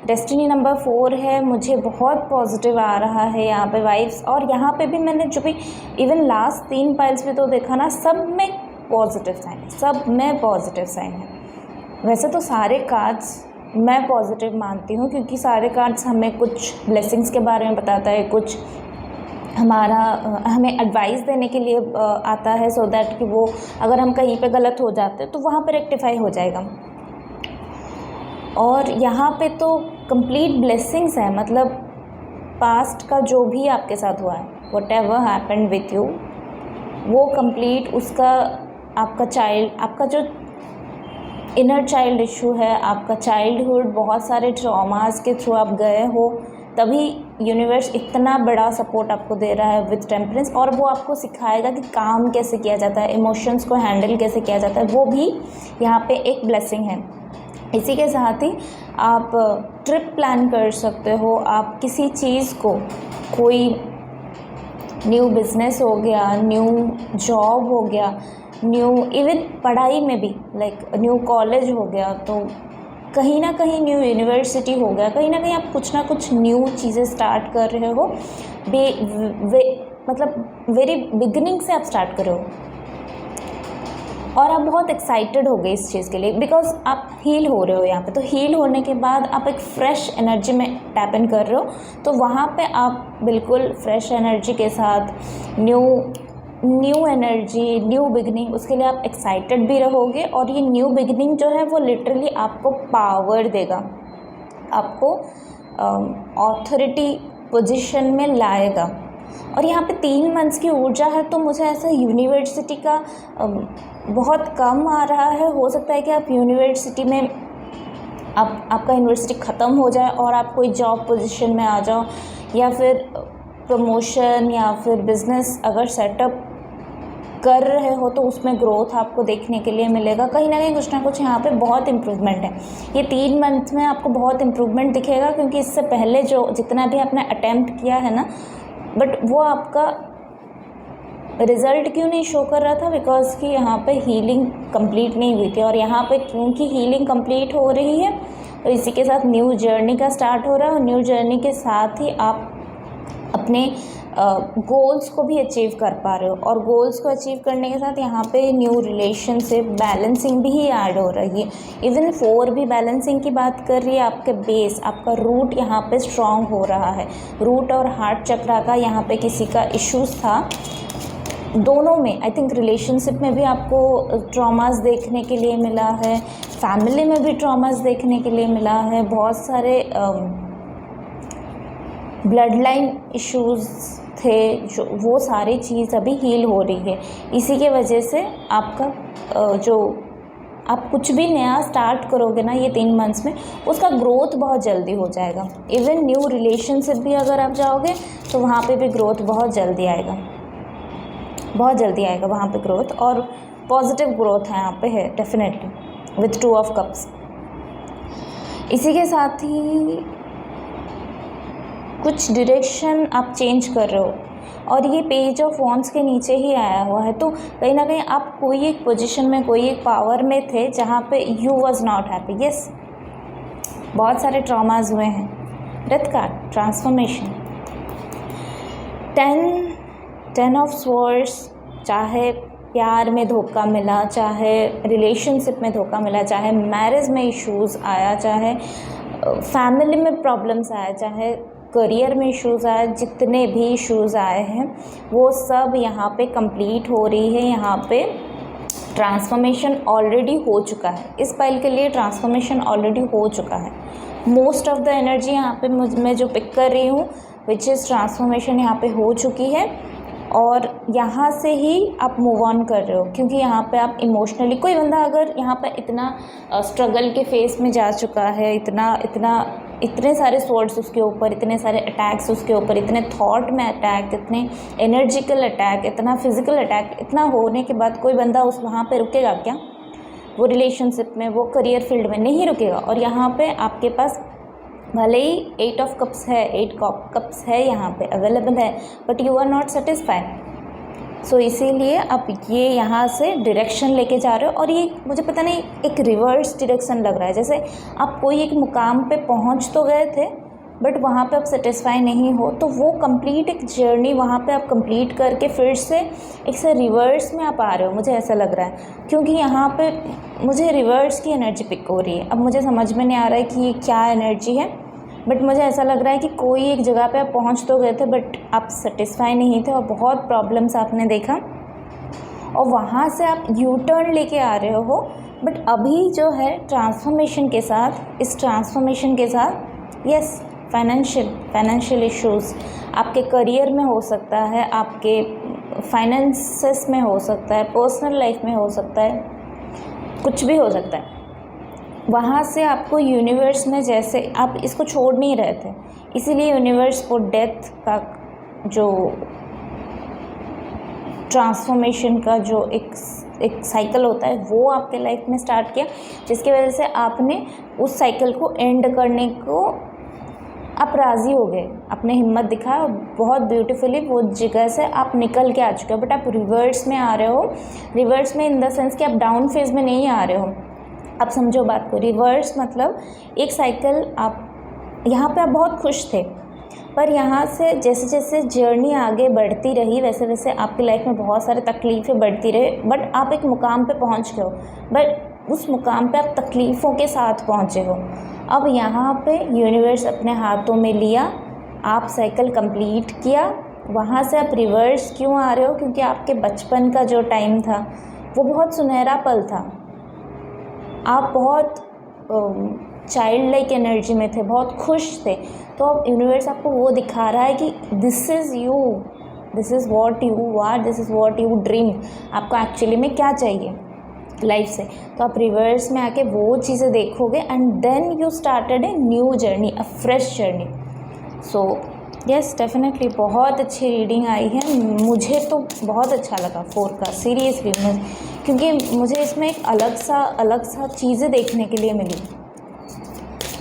डेस्टिनी नंबर 4 है, मुझे बहुत पॉजिटिव आ रहा है यहाँ पे वाइब्स। और यहाँ पे भी मैंने जो भी इवन लास्ट 3 पाइल्स में तो देखा ना, सब में पॉजिटिव साइन है, सब में पॉजिटिव साइन है। वैसे तो सारे कार्ड्स मैं पॉजिटिव मानती हूँ क्योंकि सारे कार्ड्स हमें कुछ ब्लेसिंग्स के बारे में बताता है, कुछ हमें एडवाइस देने के लिए आता है, सो दैट कि वो अगर हम कहीं पे गलत हो जाते हैं तो वहाँ पे रेक्टिफाई हो जाएगा। और यहाँ पे तो कंप्लीट ब्लेसिंग्स है, मतलब पास्ट का जो भी आपके साथ हुआ है, व्हाटएवर हैपेंड विथ यू, वो कंप्लीट उसका आपका जो इनर चाइल्ड इशू है, आपका चाइल्डहुड, बहुत सारे ट्रॉमास के थ्रू आप गए हो, तभी यूनिवर्स इतना बड़ा सपोर्ट आपको दे रहा है विद टेम्परेंस। और वो आपको सिखाएगा कि काम कैसे किया जाता है, इमोशंस को हैंडल कैसे किया जाता है, वो भी यहाँ पे एक ब्लेसिंग है। इसी के साथ ही आप ट्रिप प्लान कर सकते हो, आप किसी चीज़ को, कोई न्यू बिज़नेस हो गया, न्यू जॉब हो गया, न्यू इवन पढ़ाई में भी लाइक न्यू कॉलेज हो गया, तो कहीं ना कहीं न्यू यूनिवर्सिटी हो गया, कहीं ना कहीं आप कुछ ना कुछ न्यू चीज़ें स्टार्ट कर रहे हो, मतलब वेरी बिगिनिंग से आप स्टार्ट कर रहे हो और आप बहुत एक्साइटेड हो गए इस चीज़ के लिए, बिकॉज आप हील हो रहे हो यहाँ पे। तो हील होने के बाद आप एक फ्रेश एनर्जी में टैप इन कर रहे हो, तो वहाँ पे आप बिल्कुल फ्रेश एनर्जी के साथ न्यू एनर्जी, न्यू बिगनिंग, उसके लिए आप एक्साइटेड भी रहोगे। और ये न्यू बिगनिंग जो है वो लिटरली आपको पावर देगा, आपको ऑथोरिटी पोजीशन में लाएगा। और यहाँ पे 3 मंथ्स की ऊर्जा है, तो मुझे ऐसा यूनिवर्सिटी का बहुत कम आ रहा है। हो सकता है कि आप यूनिवर्सिटी में आपका यूनिवर्सिटी ख़त्म हो जाए और आप कोई जॉब पोजीशन में आ जाओ, या फिर प्रमोशन या फिर बिज़नेस अगर सेटअप कर रहे हो तो उसमें ग्रोथ आपको देखने के लिए मिलेगा। कहीं ना कुछ यहाँ पे बहुत इम्प्रूवमेंट है। ये 3 मंथ में आपको बहुत इम्प्रूवमेंट दिखेगा, क्योंकि इससे पहले जो जितना भी आपने अटैम्प्ट किया है ना, बट वो आपका रिज़ल्ट क्यों नहीं शो कर रहा था, बिकॉज कि यहाँ पे हीलिंग कंप्लीट नहीं हुई थी। और यहाँ पे क्योंकि हीलिंग कंप्लीट हो रही है, तो इसी के साथ न्यू जर्नी का स्टार्ट हो रहा है। और न्यू जर्नी के साथ ही आप अपने गोल्स को भी अचीव कर पा रहे हो। और गोल्स को अचीव करने के साथ यहाँ पे न्यू रिलेशनशिप बैलेंसिंग भी ऐड हो रही है। इवन 4 भी बैलेंसिंग की बात कर रही है। आपके बेस, आपका रूट यहाँ पे स्ट्रॉन्ग हो रहा है। रूट और हार्ट चक्रा का यहाँ पे किसी का इश्यूज था, दोनों में आई थिंक रिलेशनशिप में भी आपको ट्रॉमास देखने के लिए मिला है, फैमिली में भी ट्रॉमास देखने के लिए मिला है। बहुत सारे ब्लड लाइन इश्यूज़ थे, जो वो सारी चीज़ अभी हील हो रही है। इसी के वजह से आपका जो आप कुछ भी नया स्टार्ट करोगे ना ये 3 मंथ्स में, उसका ग्रोथ बहुत जल्दी हो जाएगा। इवन न्यू रिलेशनशिप भी अगर आप जाओगे तो वहाँ पे भी ग्रोथ बहुत जल्दी आएगा, बहुत जल्दी आएगा वहाँ पे ग्रोथ। और पॉजिटिव ग्रोथ है यहाँ पे है डेफिनेटली विथ 2 ऑफ कप्स। इसी के साथ ही कुछ डायरेक्शन आप चेंज कर रहे हो, और ये पेज ऑफ वॉन्ड्स के नीचे ही आया हुआ है। तो कहीं ना कहीं आप कोई एक पोजीशन में, कोई एक पावर में थे जहाँ पे you was not happy. Yes, बहुत सारे ट्रॉमाज हुए हैं। Death card, transformation, 10 of swords, चाहे प्यार में धोखा मिला, चाहे रिलेशनशिप में धोखा मिला, चाहे मैरिज में इश्यूज़ आया, चाहे फैमिली में प्रॉब्लम्स आया, चाहे करियर में इश्यूज़ आए, जितने भी इश्यूज़ आए हैं वो सब यहाँ पे कंप्लीट हो रही है। यहाँ पे ट्रांसफॉर्मेशन ऑलरेडी हो चुका है। इस पाइल के लिए ट्रांसफॉर्मेशन ऑलरेडी हो चुका है। मोस्ट ऑफ द एनर्जी यहाँ पे मैं जो पिक कर रही हूँ विच इज़ ट्रांसफॉर्मेशन यहाँ पे हो चुकी है, और यहाँ से ही आप मूव ऑन कर रहे हो, क्योंकि यहाँ पे आप इमोशनली, कोई बंदा अगर यहाँ पे इतना स्ट्रगल के फेस में जा चुका है, इतने सारे स्वॉर्ड्स उसके ऊपर, इतने सारे अटैक्स उसके ऊपर, इतने थॉट में अटैक, इतने एनर्जिकल अटैक, इतना फिजिकल अटैक, इतना होने के बाद कोई बंदा उस वहाँ पे रुकेगा क्या? वो रिलेशनशिप में, वो करियर फील्ड में नहीं रुकेगा। और यहाँ पे आपके पास भले ही 8 ऑफ कप्स है, 8 कप्स है यहाँ पे अवेलेबल है, but you are not satisfied. So इसीलिए आप ये यहाँ से डायरेक्शन लेके जा रहे हो, और ये मुझे पता नहीं एक रिवर्स डायरेक्शन लग रहा है। जैसे आप कोई एक मुकाम पे पहुँच तो गए थे, बट वहाँ पे आप सेटिस्फाई नहीं हो, तो वो कंप्लीट एक जर्नी वहाँ पे आप कंप्लीट करके फिर से एक से रिवर्स में आप आ रहे हो, मुझे ऐसा लग रहा है। क्योंकि यहाँ पे मुझे रिवर्स की एनर्जी पिक हो रही है। अब मुझे समझ में नहीं आ रहा है कि ये क्या एनर्जी है, बट मुझे ऐसा लग रहा है कि कोई एक जगह पे आप पहुंच तो गए थे, बट आप सेटिस्फाई नहीं थे और बहुत प्रॉब्लम्स आपने देखा, और वहाँ से आप यू टर्न लेके आ रहे हो। बट अभी जो है ट्रांसफॉर्मेशन के साथ, इस ट्रांसफॉर्मेशन के साथ यस, फाइनेंशियल इश्यूज़ आपके करियर में हो सकता है, आपके फाइनेंसेस में हो सकता है, पर्सनल लाइफ में हो सकता है, कुछ भी हो सकता है। वहाँ से आपको यूनिवर्स ने, जैसे आप इसको छोड़ नहीं रहे थे, इसीलिए यूनिवर्स को डेथ का जो ट्रांसफॉर्मेशन का जो एक साइकिल होता है वो आपके लाइफ में स्टार्ट किया, जिसकी वजह से आपने उस साइकिल को एंड करने को आप राज़ी हो गए, आपने हिम्मत दिखाया, बहुत ब्यूटीफुली वो जगह से आप निकल के आ चुके हो। बट आप रिवर्स में आ रहे हो, रिवर्स में इन द सेंस कि आप डाउन फेज में नहीं आ रहे हो। आप समझो बात को, रिवर्स मतलब एक साइकिल, आप यहाँ पे आप बहुत खुश थे, पर यहाँ से जैसे जैसे जर्नी आगे बढ़ती रही वैसे वैसे आपकी लाइफ में बहुत सारे तकलीफ़ें बढ़ती रही, बट आप एक मुकाम पे पहुँच गए हो, बट उस मुकाम पे आप तकलीफ़ों के साथ पहुँचे हो। अब यहाँ पे यूनिवर्स अपने हाथों में लिया, आप साइकिल कंप्लीट किया, वहाँ से आप रिवर्स क्यों आ रहे हो? क्योंकि आपके बचपन का जो टाइम था वो बहुत सुनहरा पल था, आप बहुत चाइल्ड लाइक एनर्जी में थे, बहुत खुश थे। तो अब यूनिवर्स आपको वो दिखा रहा है कि this is you, this is what you are, this is what you dream. आपको एक्चुअली में क्या चाहिए लाइफ से, तो आप रिवर्स में आके वो चीज़ें देखोगे, and then you started a new journey, a fresh journey. So yes, definitely बहुत अच्छी रीडिंग आई है, मुझे तो बहुत अच्छा लगा 4 का, सीरियसली, क्योंकि मुझे इसमें एक अलग सा चीज़ें देखने के लिए मिली।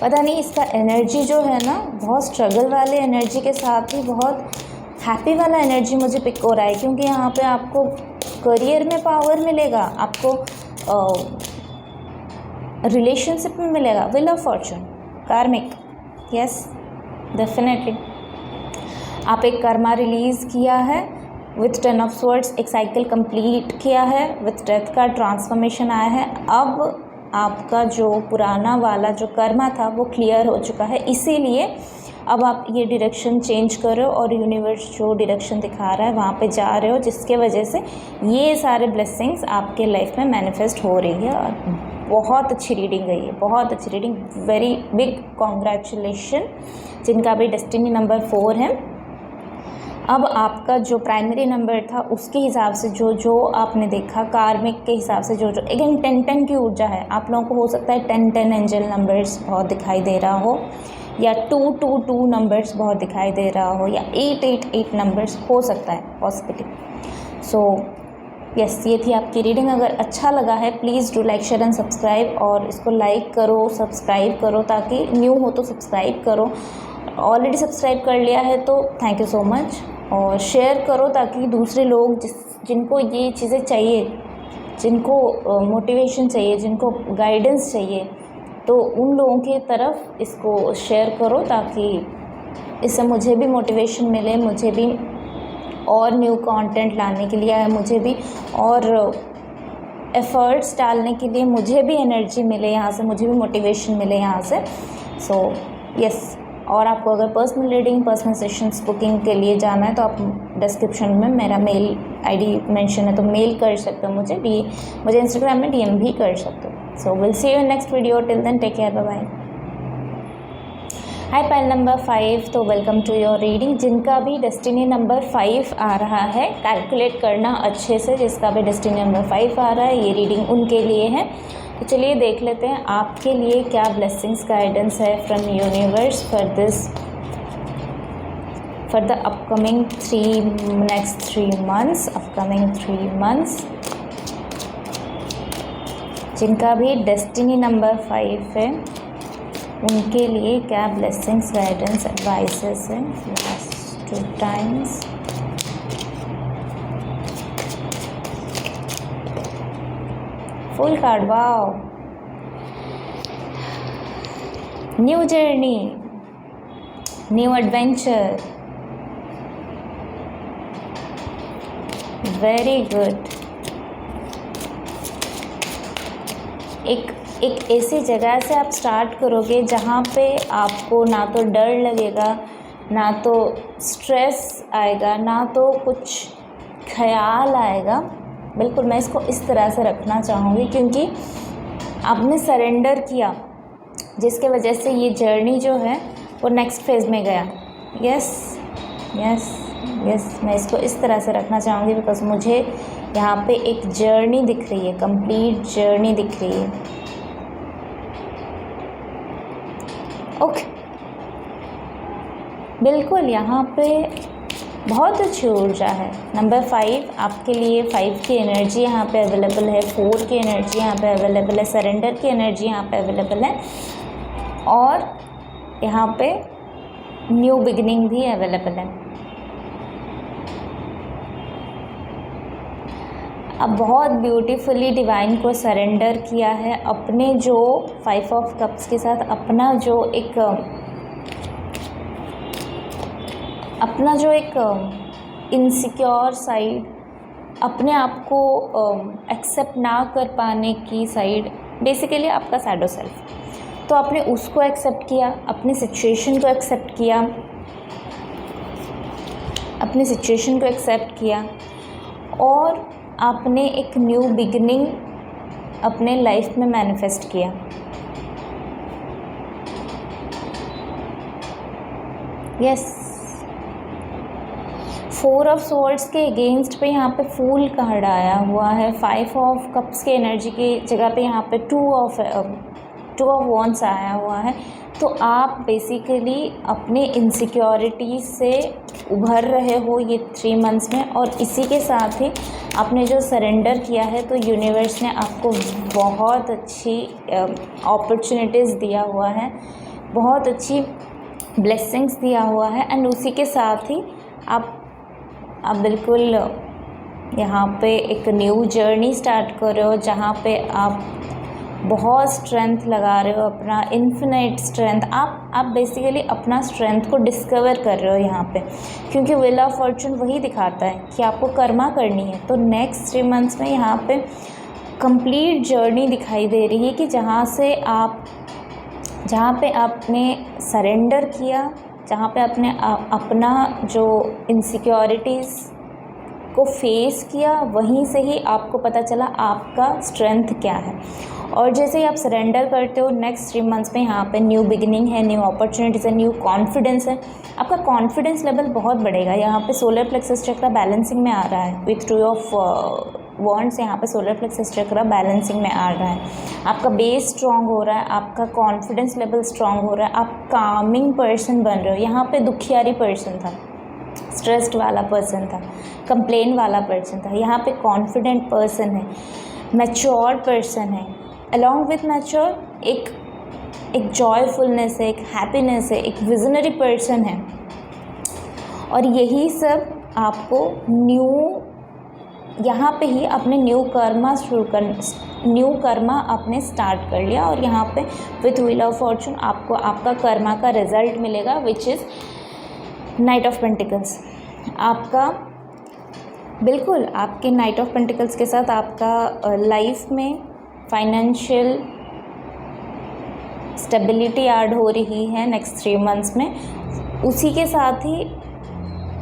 पता नहीं, इसका एनर्जी जो है ना, बहुत स्ट्रगल वाले एनर्जी के साथ ही बहुत हैप्पी वाला एनर्जी मुझे पिक हो रहा है, क्योंकि यहाँ पे आपको करियर में पावर मिलेगा, आपको रिलेशनशिप में मिलेगा, व्हील ऑफ फॉर्चून, कार्मिक, यस डेफिनेटली। आप एक कर्मा रिलीज़ किया है विथ 10 ऑफ स्वॉर्ड्स, एक साइकिल कंप्लीट किया है, विथ डेथ का ट्रांसफॉर्मेशन आया है। अब आपका जो पुराना वाला जो कर्मा था वो क्लियर हो चुका है, इसीलिए अब आप ये डायरेक्शन चेंज कर रहे हो और यूनिवर्स जो डायरेक्शन दिखा रहा है वहाँ पे जा रहे हो, जिसके वजह से ये सारे ब्लेसिंग्स आपके लाइफ में मैनिफेस्ट हो रही है। और बहुत अच्छी रीडिंग गई है, बहुत अच्छी रीडिंग, वेरी बिग कॉन्ग्रेचुलेशन जिनका भी डेस्टिनी नंबर 4 है। अब आपका जो प्राइमरी नंबर था उसके हिसाब से जो आपने देखा, कार्मिक के हिसाब से जो अगेन 10-10 की ऊर्जा है, आप लोगों को हो सकता है 10-10 एंजल नंबर्स बहुत दिखाई दे रहा हो, या 2-2-2 नंबर्स बहुत दिखाई दे रहा हो, या 8-8-8 नंबर्स हो सकता है पॉसिबिलिटी। सो यस, ये थी आपकी रीडिंग। अगर अच्छा लगा है please do like, share and subscribe, और इसको लाइक करो, सब्सक्राइब करो, ताकि न्यू हो तो सब्सक्राइब करो, ऑलरेडी सब्सक्राइब कर लिया है तो थैंक यू सो मच, और शेयर करो ताकि दूसरे लोग जिनको ये चीज़ें चाहिए, जिनको मोटिवेशन चाहिए, जिनको गाइडेंस चाहिए, तो उन लोगों की तरफ इसको शेयर करो, ताकि इससे मुझे भी मोटिवेशन मिले, मुझे भी और न्यू कंटेंट लाने के लिए, मुझे भी और एफ़र्ट्स डालने के लिए मुझे भी एनर्जी मिले यहाँ से, मुझे भी मोटिवेशन मिले यहाँ से। सो यस, और आपको अगर personal reading, personal sessions booking के लिए जाना है तो आप डिस्क्रिप्शन में मेरा मेल आईडी मेंशन है, तो मेल कर सकते हो मुझे इंस्टाग्राम में डीएम भी कर सकते हो। So will see you in next video, till then take care, bye bye. Hi pile number 5, तो वेलकम टू योर रीडिंग। जिनका भी डेस्टिनी नंबर 5 आ रहा है, कैलकुलेट करना अच्छे से, जिसका भी डेस्टिनी नंबर 5 आ रहा है, ये रीडिंग उनके लिए है। तो चलिए देख लेते हैं आपके लिए क्या ब्लेसिंग्स गाइडेंस है from universe for the upcoming next 3 months, upcoming 3 months. जिनका भी डेस्टिनी नंबर 5 है उनके लिए क्या ब्लेसिंग्स गाइडेंस एडवाइसेस है last 2 times. Full card, wow, new journey, new adventure, very good. एक ऐसी जगह से आप स्टार्ट करोगे जहाँ पे आपको ना तो डर लगेगा, ना तो स्ट्रेस आएगा, ना तो कुछ ख्याल आएगा। बिल्कुल मैं इसको इस तरह से रखना चाहूँगी क्योंकि आपने सरेंडर किया, जिसके वजह से ये जर्नी जो है वो नेक्स्ट फेज़ में गया। यस यस यस, मैं इसको इस तरह से रखना चाहूँगी बिकॉज मुझे यहाँ पे एक जर्नी दिख रही है, कंप्लीट जर्नी दिख रही है। ओके, बिल्कुल यहाँ पे बहुत अच्छी ऊर्जा है। नंबर 5 आपके लिए, 5 की एनर्जी यहाँ पे अवेलेबल है, 4 की एनर्जी यहाँ पे अवेलेबल है, सरेंडर की एनर्जी यहाँ पे अवेलेबल है, और यहाँ पे न्यू बिगिनिंग भी अवेलेबल है। अब बहुत ब्यूटीफुली डिवाइन को सरेंडर किया है, अपने जो 5 ऑफ कप्स के साथ अपना जो एक इनसिक्योर साइड, अपने आप को एक्सेप्ट ना कर पाने की साइड, बेसिकली आपका शैडो सेल्फ, तो आपने उसको एक्सेप्ट किया, अपनी सिचुएशन को एक्सेप्ट किया, और आपने एक न्यू बिगिनिंग अपने लाइफ में मैनिफेस्ट किया। यस, 4 ऑफ स्वॉर्ड्स के अगेंस्ट पे यहाँ पे फूल कार्ड आया हुआ है। 5 ऑफ कप्स के एनर्जी की जगह पे यहाँ पे 2 ऑफ वॉन्ड्स आया हुआ है। तो आप बेसिकली अपने इनसिक्योरिटीज़ से उभर रहे हो ये 3 मंथ्स में, और इसी के साथ ही आपने जो सरेंडर किया है तो यूनिवर्स ने आपको बहुत अच्छी अपॉर्चुनिटीज़ दिया हुआ है, बहुत अच्छी ब्लेसिंग्स दिया हुआ है, एंड उसी के साथ ही आप बिल्कुल यहाँ पे एक न्यू जर्नी स्टार्ट कर रहे हो, जहाँ पे आप बहुत स्ट्रेंथ लगा रहे हो, अपना इन्फिनाइट स्ट्रेंथ, आप बेसिकली अपना स्ट्रेंथ को डिस्कवर कर रहे हो यहाँ पे, क्योंकि व्हील ऑफ फॉर्चून वही दिखाता है कि आपको कर्मा करनी है। तो नेक्स्ट 3 मंथ्स में यहाँ पे कंप्लीट जर्नी दिखाई दे रही है कि जहाँ पे आपने सरेंडर किया, जहाँ पे आपने अपना जो इनसिक्योरिटीज़ को फेस किया, वहीं से ही आपको पता चला आपका स्ट्रेंथ क्या है। और जैसे ही आप सरेंडर करते हो, नेक्स्ट 3 मंथ्स में यहाँ पे न्यू बिगिनिंग है, न्यू अपॉर्चुनिटीज़ है, न्यू कॉन्फिडेंस है। आपका कॉन्फिडेंस लेवल बहुत बढ़ेगा। यहाँ पे सोलर प्लेक्सस चक्रा बैलेंसिंग में आ रहा है विथ 2 ऑफ वॉन्ड्स। यहाँ पे सोलर प्लेक्सस चक्रा बैलेंसिंग में आ रहा है। आपका बेस स्ट्रॉन्ग हो रहा है, आपका कॉन्फिडेंस लेवल स्ट्रॉन्ग हो रहा है, आप कामिंग पर्सन बन रहे हो। यहाँ पे दुखियारी पर्सन था, स्ट्रेस्ड वाला पर्सन था, कंप्लेन वाला पर्सन था, यहाँ पे कॉन्फिडेंट पर्सन है, मैच्योर पर्सन है। अलॉन्ग विथ मैच्योर एक जॉयफुलनेस है, एक हैप्पीनेस है, एक विजनरी पर्सन है। और यही सब आपको यहाँ पे ही अपने न्यू कर्मा आपने स्टार्ट कर लिया। और यहाँ पे विथ व्हील ऑफ फॉर्चून आपको आपका कर्मा का रिजल्ट मिलेगा, which is night of pentacles. आपका बिल्कुल, आपके नाइट ऑफ पेंटिकल्स के साथ आपका लाइफ में फाइनेंशियल स्टेबिलिटी ऐड हो रही है नेक्स्ट 3 मंथ्स में। उसी के साथ ही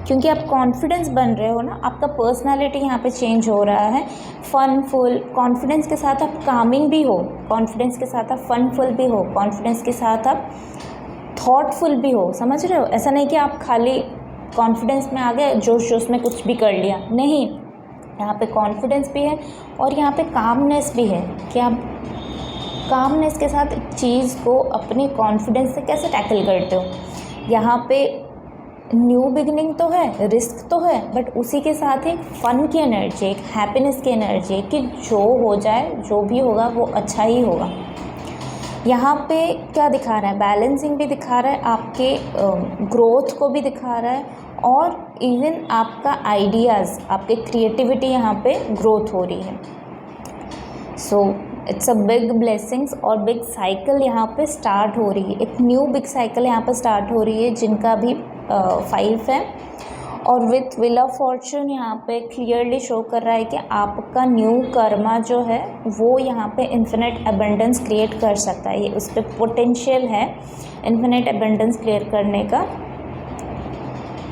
क्योंकि आप कॉन्फिडेंस बन रहे हो ना, आपका पर्सनालिटी यहाँ पे चेंज हो रहा है। फनफुल, कॉन्फिडेंस के साथ आप कामिंग भी हो, कॉन्फिडेंस के साथ आप फनफुल भी हो, कॉन्फिडेंस के साथ आप थॉटफुल भी हो। समझ रहे हो? ऐसा नहीं कि आप खाली कॉन्फिडेंस में आ गए, जोश जोश में कुछ भी कर लिया, नहीं। यहाँ पे कॉन्फिडेंस भी है और यहाँ पे कामनेस भी है कि आप कामनेस के साथ एक चीज़ को अपने कॉन्फिडेंस से कैसे टैकल करते हो। यहाँ पे न्यू बिगिनिंग तो है, रिस्क तो है, बट उसी के साथ एक फ़न की एनर्जी, एक हैप्पीनेस की एनर्जी कि जो हो जाए, जो भी होगा वो अच्छा ही होगा। यहाँ पे क्या दिखा रहा है? बैलेंसिंग भी दिखा रहा है, आपके ग्रोथ को भी दिखा रहा है और इवन आपका आइडियाज़, आपके क्रिएटिविटी यहाँ पे ग्रोथ हो रही है। So it's a big blessings और बिग साइकिल यहाँ पे स्टार्ट हो रही है। एक न्यू बिग साइकिल यहाँ पे स्टार्ट हो रही है जिनका भी 5 है और विथ व्हील ऑफ फॉर्चून यहाँ पे क्लियरली शो कर रहा है कि आपका न्यू कर्मा जो है वो यहाँ पे इन्फिनिट एबंडेंस क्रिएट कर सकता है। ये उस पर पोटेंशियल है इन्फिनिट एबंडेंस क्रिएट करने का।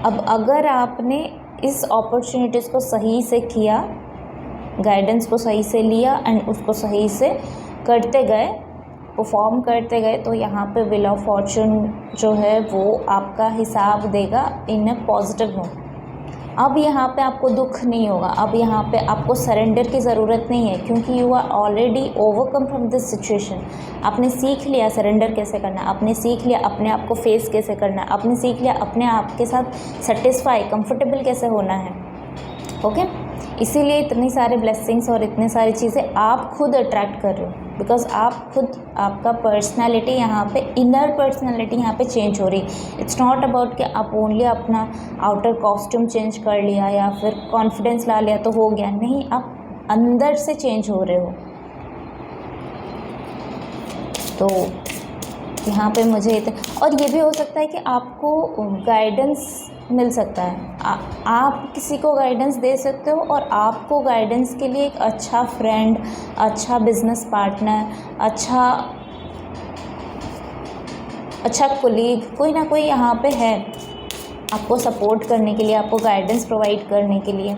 अब अगर आपने इस अपॉर्चुनिटीज़ को सही से किया, गाइडेंस को सही से लिया एंड उसको सही से करते गए, परफॉर्म करते गए, तो यहाँ पे व्हील ऑफ फॉर्चून जो है वो आपका हिसाब देगा इन अ पॉजिटिव नोट। अब यहाँ पे आपको दुख नहीं होगा, अब यहाँ पे आपको सरेंडर की ज़रूरत नहीं है क्योंकि you are already overcome from this situation. आपने सीख लिया सरेंडर कैसे करना, आपने सीख लिया अपने आप को फेस कैसे करना, आपने सीख लिया अपने आप के साथ सेटिस्फाई, कंफर्टेबल कैसे होना है। ओके, इसीलिए इतनी सारे ब्लेसिंग्स और इतनी सारी चीज़ें आप खुद अट्रैक्ट कर रहे हो बिकॉज आप खुद, आपका पर्सनैलिटी यहाँ पे, इनर पर्सनैलिटी यहाँ पे चेंज हो रही। इट्स नॉट अबाउट कि आप ओनली अपना आउटर कॉस्ट्यूम चेंज कर लिया या फिर कॉन्फिडेंस ला लिया तो हो गया, नहीं, आप अंदर से चेंज हो रहे हो। तो यहाँ पे मुझे और ये भी हो सकता है कि आपको गाइडेंस मिल सकता है, आप किसी को गाइडेंस दे सकते हो और आपको गाइडेंस के लिए एक अच्छा फ्रेंड, अच्छा बिजनेस पार्टनर, अच्छा कोलीग, कोई ना कोई यहाँ पे है आपको सपोर्ट करने के लिए, आपको गाइडेंस प्रोवाइड करने के लिए।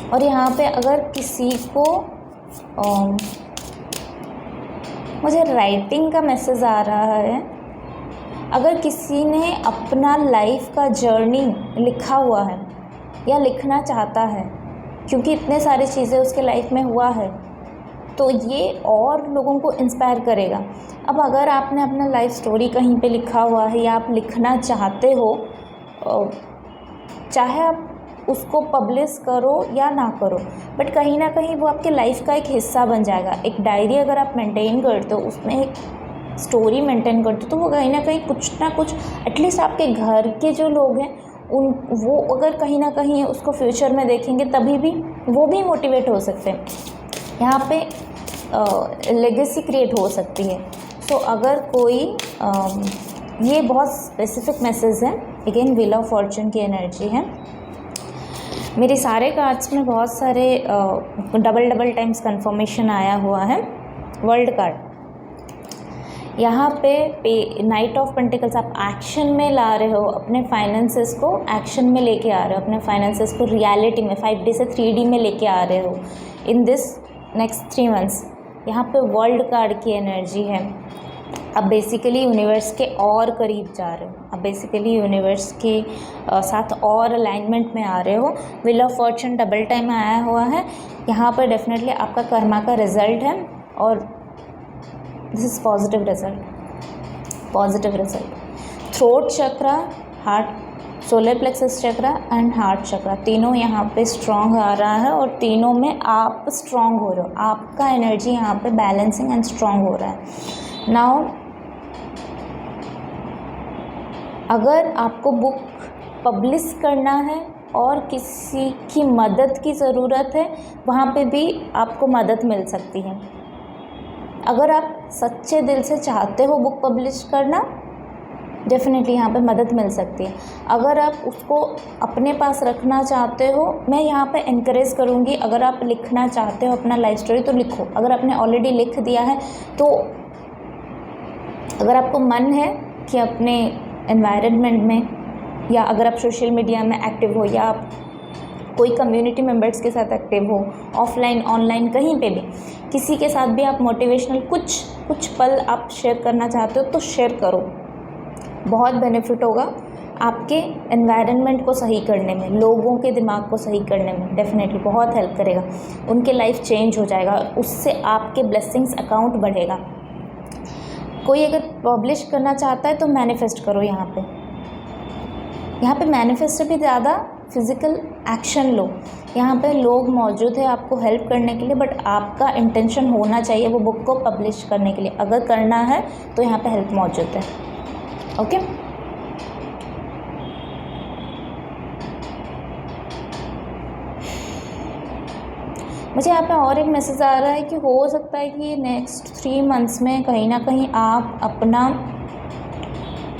और यहाँ पे अगर किसी को मुझे राइटिंग का मैसेज आ रहा है, अगर किसी ने अपना लाइफ का जर्नी लिखा हुआ है या लिखना चाहता है क्योंकि इतने सारी चीज़ें उसके लाइफ में हुआ है, तो ये और लोगों को इंस्पायर करेगा। अब अगर आपने अपना लाइफ स्टोरी कहीं पे लिखा हुआ है या आप लिखना चाहते हो, चाहे आप उसको पब्लिश करो या ना करो, बट कहीं ना कहीं वो आपके लाइफ का एक हिस्सा बन जाएगा। एक डायरी अगर आप मेंटेन करते हो, उसमें एक स्टोरी मेंटेन करते हो, तो वो कहीं ना कहीं कुछ ना कुछ, एटलीस्ट आपके घर के जो लोग हैं वो अगर कहीं ना कहीं उसको फ्यूचर में देखेंगे तभी भी वो भी मोटिवेट हो सकते हैं। यहाँ पे लेगेसी क्रिएट हो सकती है। सो अगर कोई ये बहुत स्पेसिफिक मैसेज है, अगेन व्हील ऑफ फॉर्चून की एनर्जी है। मेरे सारे कार्ड्स में बहुत सारे डबल टाइम्स कंफर्मेशन आया हुआ है। वर्ल्ड कार्ड यहाँ पे नाइट ऑफ पेंटिकल्स, आप एक्शन में ला रहे हो, अपने फाइनेंसेस को एक्शन में लेके आ रहे हो, अपने फाइनेंसेस को रियलिटी में 5D से 3D में लेके आ रहे हो इन दिस नेक्स्ट 3 मंथ्स। यहाँ पे वर्ल्ड कार्ड की एनर्जी है। अब बेसिकली यूनिवर्स के और करीब जा रहे हो, अब बेसिकली यूनिवर्स के साथ और अलाइनमेंट में आ रहे हो। Wheel of Fortune double time आया हुआ है। यहाँ पर डेफिनेटली आपका कर्मा का रिजल्ट है और this is positive result. Throat chakra, heart, solar plexus chakra and heart chakra, तीनों यहाँ पे स्ट्रॉन्ग आ रहा है और तीनों में आप स्ट्रॉन्ग हो रहे हो। आपका एनर्जी यहाँ पे बैलेंसिंग एंड स्ट्रॉन्ग हो रहा है। नाउ अगर आपको बुक पब्लिश करना है और किसी की मदद की ज़रूरत है, वहाँ पे भी आपको मदद मिल सकती है। अगर आप सच्चे दिल से चाहते हो बुक पब्लिश करना, डेफिनेटली यहाँ पे मदद मिल सकती है। अगर आप उसको अपने पास रखना चाहते हो, मैं यहाँ पे इनकरेज करूँगी, अगर आप लिखना चाहते हो अपना लाइफ स्टोरी तो लिखो। अगर आपने ऑलरेडी लिख दिया है तो अगर आपको मन है कि अपने एनवायरनमेंट में, या अगर आप सोशल मीडिया में एक्टिव हो, या आप कोई कम्युनिटी मेंबर्स के साथ एक्टिव हो, ऑफलाइन ऑनलाइन कहीं पे भी, किसी के साथ भी आप मोटिवेशनल कुछ पल आप शेयर करना चाहते हो तो शेयर करो। बहुत बेनिफिट होगा आपके एनवायरनमेंट को सही करने में, लोगों के दिमाग को सही करने में, डेफिनेटली बहुत हेल्प करेगा। उनके लाइफ चेंज हो जाएगा, उससे आपके ब्लेसिंग्स अकाउंट बढ़ेगा। कोई अगर पब्लिश करना चाहता है तो मैनिफेस्ट करो। यहाँ पे मैनिफेस्ट से भी ज़्यादा फिज़िकल एक्शन लो। यहाँ पे लोग मौजूद है आपको हेल्प करने के लिए, बट आपका इंटेंशन होना चाहिए वो बुक को पब्लिश करने के लिए। अगर करना है तो यहाँ पे हेल्प मौजूद है। ओके, मुझे यहाँ पे और एक मैसेज आ रहा है कि हो सकता है कि नेक्स्ट 3 मंथ्स में कहीं ना कहीं आप अपना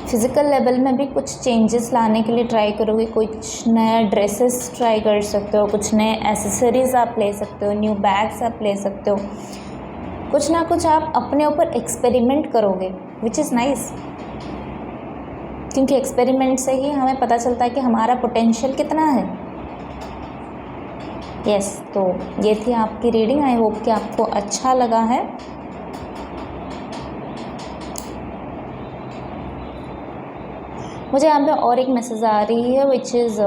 फिज़िकल लेवल में भी कुछ चेंजेस लाने के लिए ट्राई करोगे। कुछ नया ड्रेसेस ट्राई कर सकते हो, कुछ नए एसेसरीज़ आप ले सकते हो, न्यू बैग्स आप ले सकते हो। कुछ ना कुछ आप अपने ऊपर एक्सपेरिमेंट करोगे, विच इज़ नाइस, क्योंकि एक्सपेरिमेंट से ही हमें पता चलता है कि हमारा पोटेंशियल कितना है। यस, तो ये थी आपकी रीडिंग। आई होप कि आपको अच्छा लगा है। मुझे यहाँ पे और एक मैसेज आ रही है विच इज़,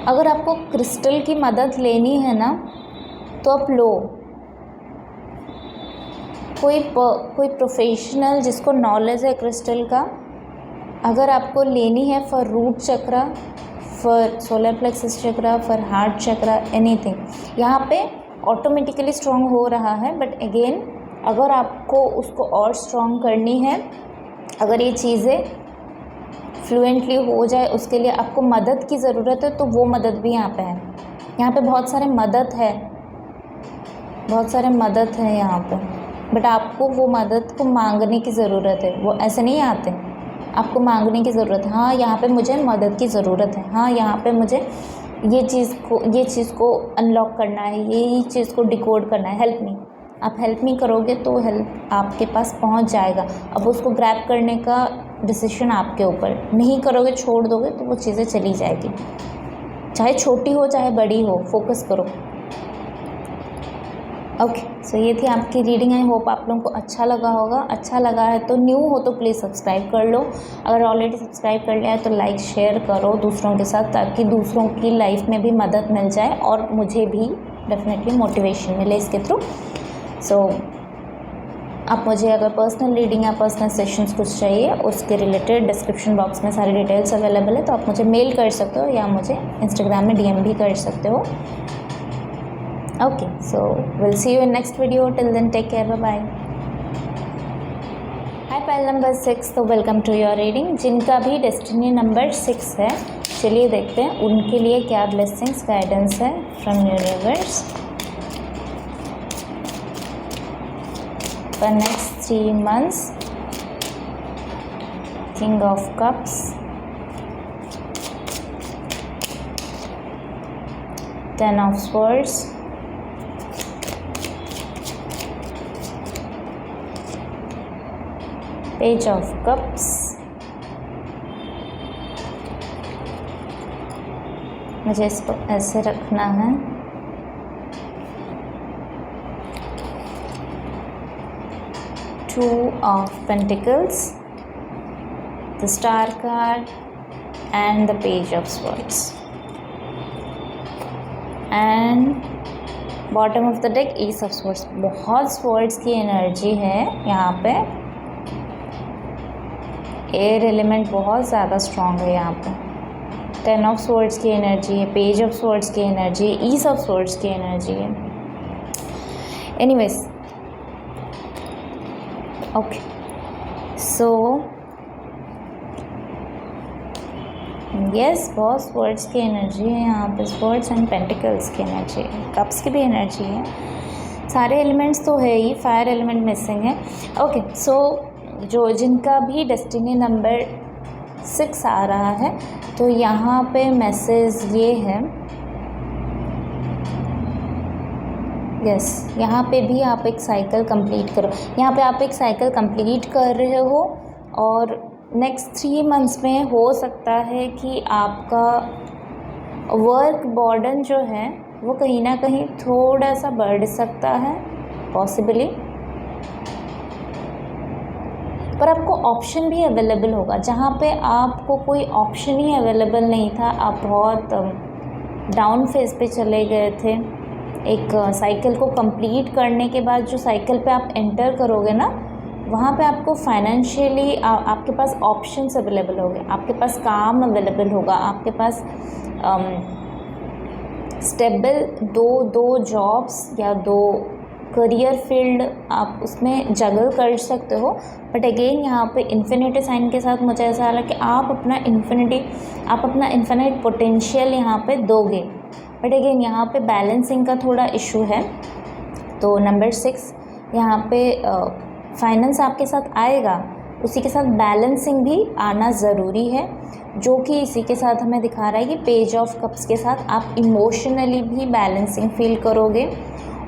अगर आपको क्रिस्टल की मदद लेनी है ना तो आप लो। कोई प्रोफेशनल जिसको नॉलेज है क्रिस्टल का, अगर आपको लेनी है for root chakra, for solar plexus chakra, for heart chakra, anything, यहाँ पे ऑटोमेटिकली स्ट्रॉन्ग हो रहा है। बट अगेन अगर आपको उसको और स्ट्रॉन्ग करनी है, अगर ये चीज़ें फ्लुएंटली हो जाए, उसके लिए आपको मदद की ज़रूरत है, तो वो मदद भी यहाँ पे है। यहाँ पे बहुत सारे मदद है यहाँ पे, बट आपको वो मदद को मांगने की ज़रूरत है। वो ऐसे नहीं आते, आपको मांगने की ज़रूरत है। हाँ, यहाँ पे मुझे मदद की ज़रूरत है, हाँ यहाँ पे मुझे ये चीज़ को अनलॉक करना है, ये चीज़ को डिकोड करना है, हेल्प मी। आप हेल्प मी करोगे तो हेल्प आपके पास पहुँच जाएगा। अब उसको ग्रैब करने का डिसीजन आपके ऊपर, नहीं करोगे, छोड़ दोगे तो वो चीज़ें चली जाएगी, चाहे छोटी हो चाहे बड़ी हो, फोकस करो। ओके, सो ये थी आपकी रीडिंग। आई होप आप लोगों को अच्छा लगा होगा। अच्छा लगा है तो, न्यू हो तो प्लीज़ सब्सक्राइब कर लो। अगर ऑलरेडी सब्सक्राइब कर लिया है तो लाइक शेयर करो दूसरों के साथ, ताकि दूसरों की लाइफ में भी मदद मिल जाए और मुझे भी डेफिनेटली मोटिवेशन मिले इसके थ्रू। सो आप मुझे अगर पर्सनल रीडिंग या पर्सनल सेशंस कुछ चाहिए, उसके रिलेटेड डिस्क्रिप्शन बॉक्स में सारी डिटेल्स अवेलेबल है, तो आप मुझे मेल कर सकते हो या मुझे इंस्टाग्राम में DM भी कर सकते हो। Okay, so we'll see you in next video. Till then, take care. Bye bye. Hi, pile number 6. तो वेलकम टू योर रीडिंग। जिनका भी डेस्टिनी नंबर 6 है, चलिए देखते हैं उनके लिए क्या ब्लेसिंग्स गाइडेंस है from universe for next 3 months. King of Cups, 10 of Swords, Page of Cups, मुझे इसको ऐसे रखना है, Two of Pentacles, the Star card and the Page of Swords, and bottom of the deck Ace of Swords। बहुत Swords की energy है यहाँ पे, एयर एलिमेंट बहुत ज़्यादा स्ट्रॉन्ग है यहाँ पे। 10 of Swords की एनर्जी है, पेज ऑफ Swords की एनर्जी है, ईस ऑफ Swords की एनर्जी है। एनीवेज, ओके, सो यस, बहुत Swords की एनर्जी है यहाँ पे, Swords एंड पेंटिकल्स की एनर्जी है, कप्स की भी एनर्जी है। सारे एलिमेंट्स तो है ही, फायर एलिमेंट मिसिंग है। ओके, सो जो जिनका भी डेस्टिनी नंबर 6 आ रहा है, तो यहाँ पे मैसेज ये है, यस, यहाँ पे भी आप एक साइकिल कंप्लीट करो। यहाँ पे आप एक साइकिल कंप्लीट कर रहे हो और नेक्स्ट 3 मंथ्स में हो सकता है कि आपका वर्क बर्डन जो है वो कहीं ना कहीं थोड़ा सा बढ़ सकता है, पॉसिबली, पर आपको ऑप्शन भी अवेलेबल होगा। जहाँ पे आपको कोई ऑप्शन ही अवेलेबल नहीं था, आप बहुत डाउन फेज पे चले गए थे, एक साइकिल को कंप्लीट करने के बाद जो साइकिल पे आप एंटर करोगे ना, वहाँ पे आपको फाइनेंशियली आपके पास ऑप्शंस अवेलेबल होंगे, आपके पास काम अवेलेबल होगा, आपके पास स्टेबल दो जॉब्स या 2 करियर फील्ड आप उसमें जगल कर सकते हो। बट अगेन यहाँ पे इन्फिनिटी साइन के साथ मुझे ऐसा लगा कि आप अपना इन्फिनिट पोटेंशियल यहाँ पे दोगे। बट अगेन यहाँ पे बैलेंसिंग का थोड़ा इशू है। तो नंबर 6 यहाँ पे फाइनेंस आपके साथ आएगा, उसी के साथ बैलेंसिंग भी आना ज़रूरी है, जो कि इसी के साथ हमें दिखा रहा है कि पेज ऑफ कप्स के साथ आप इमोशनली भी बैलेंसिंग फील करोगे।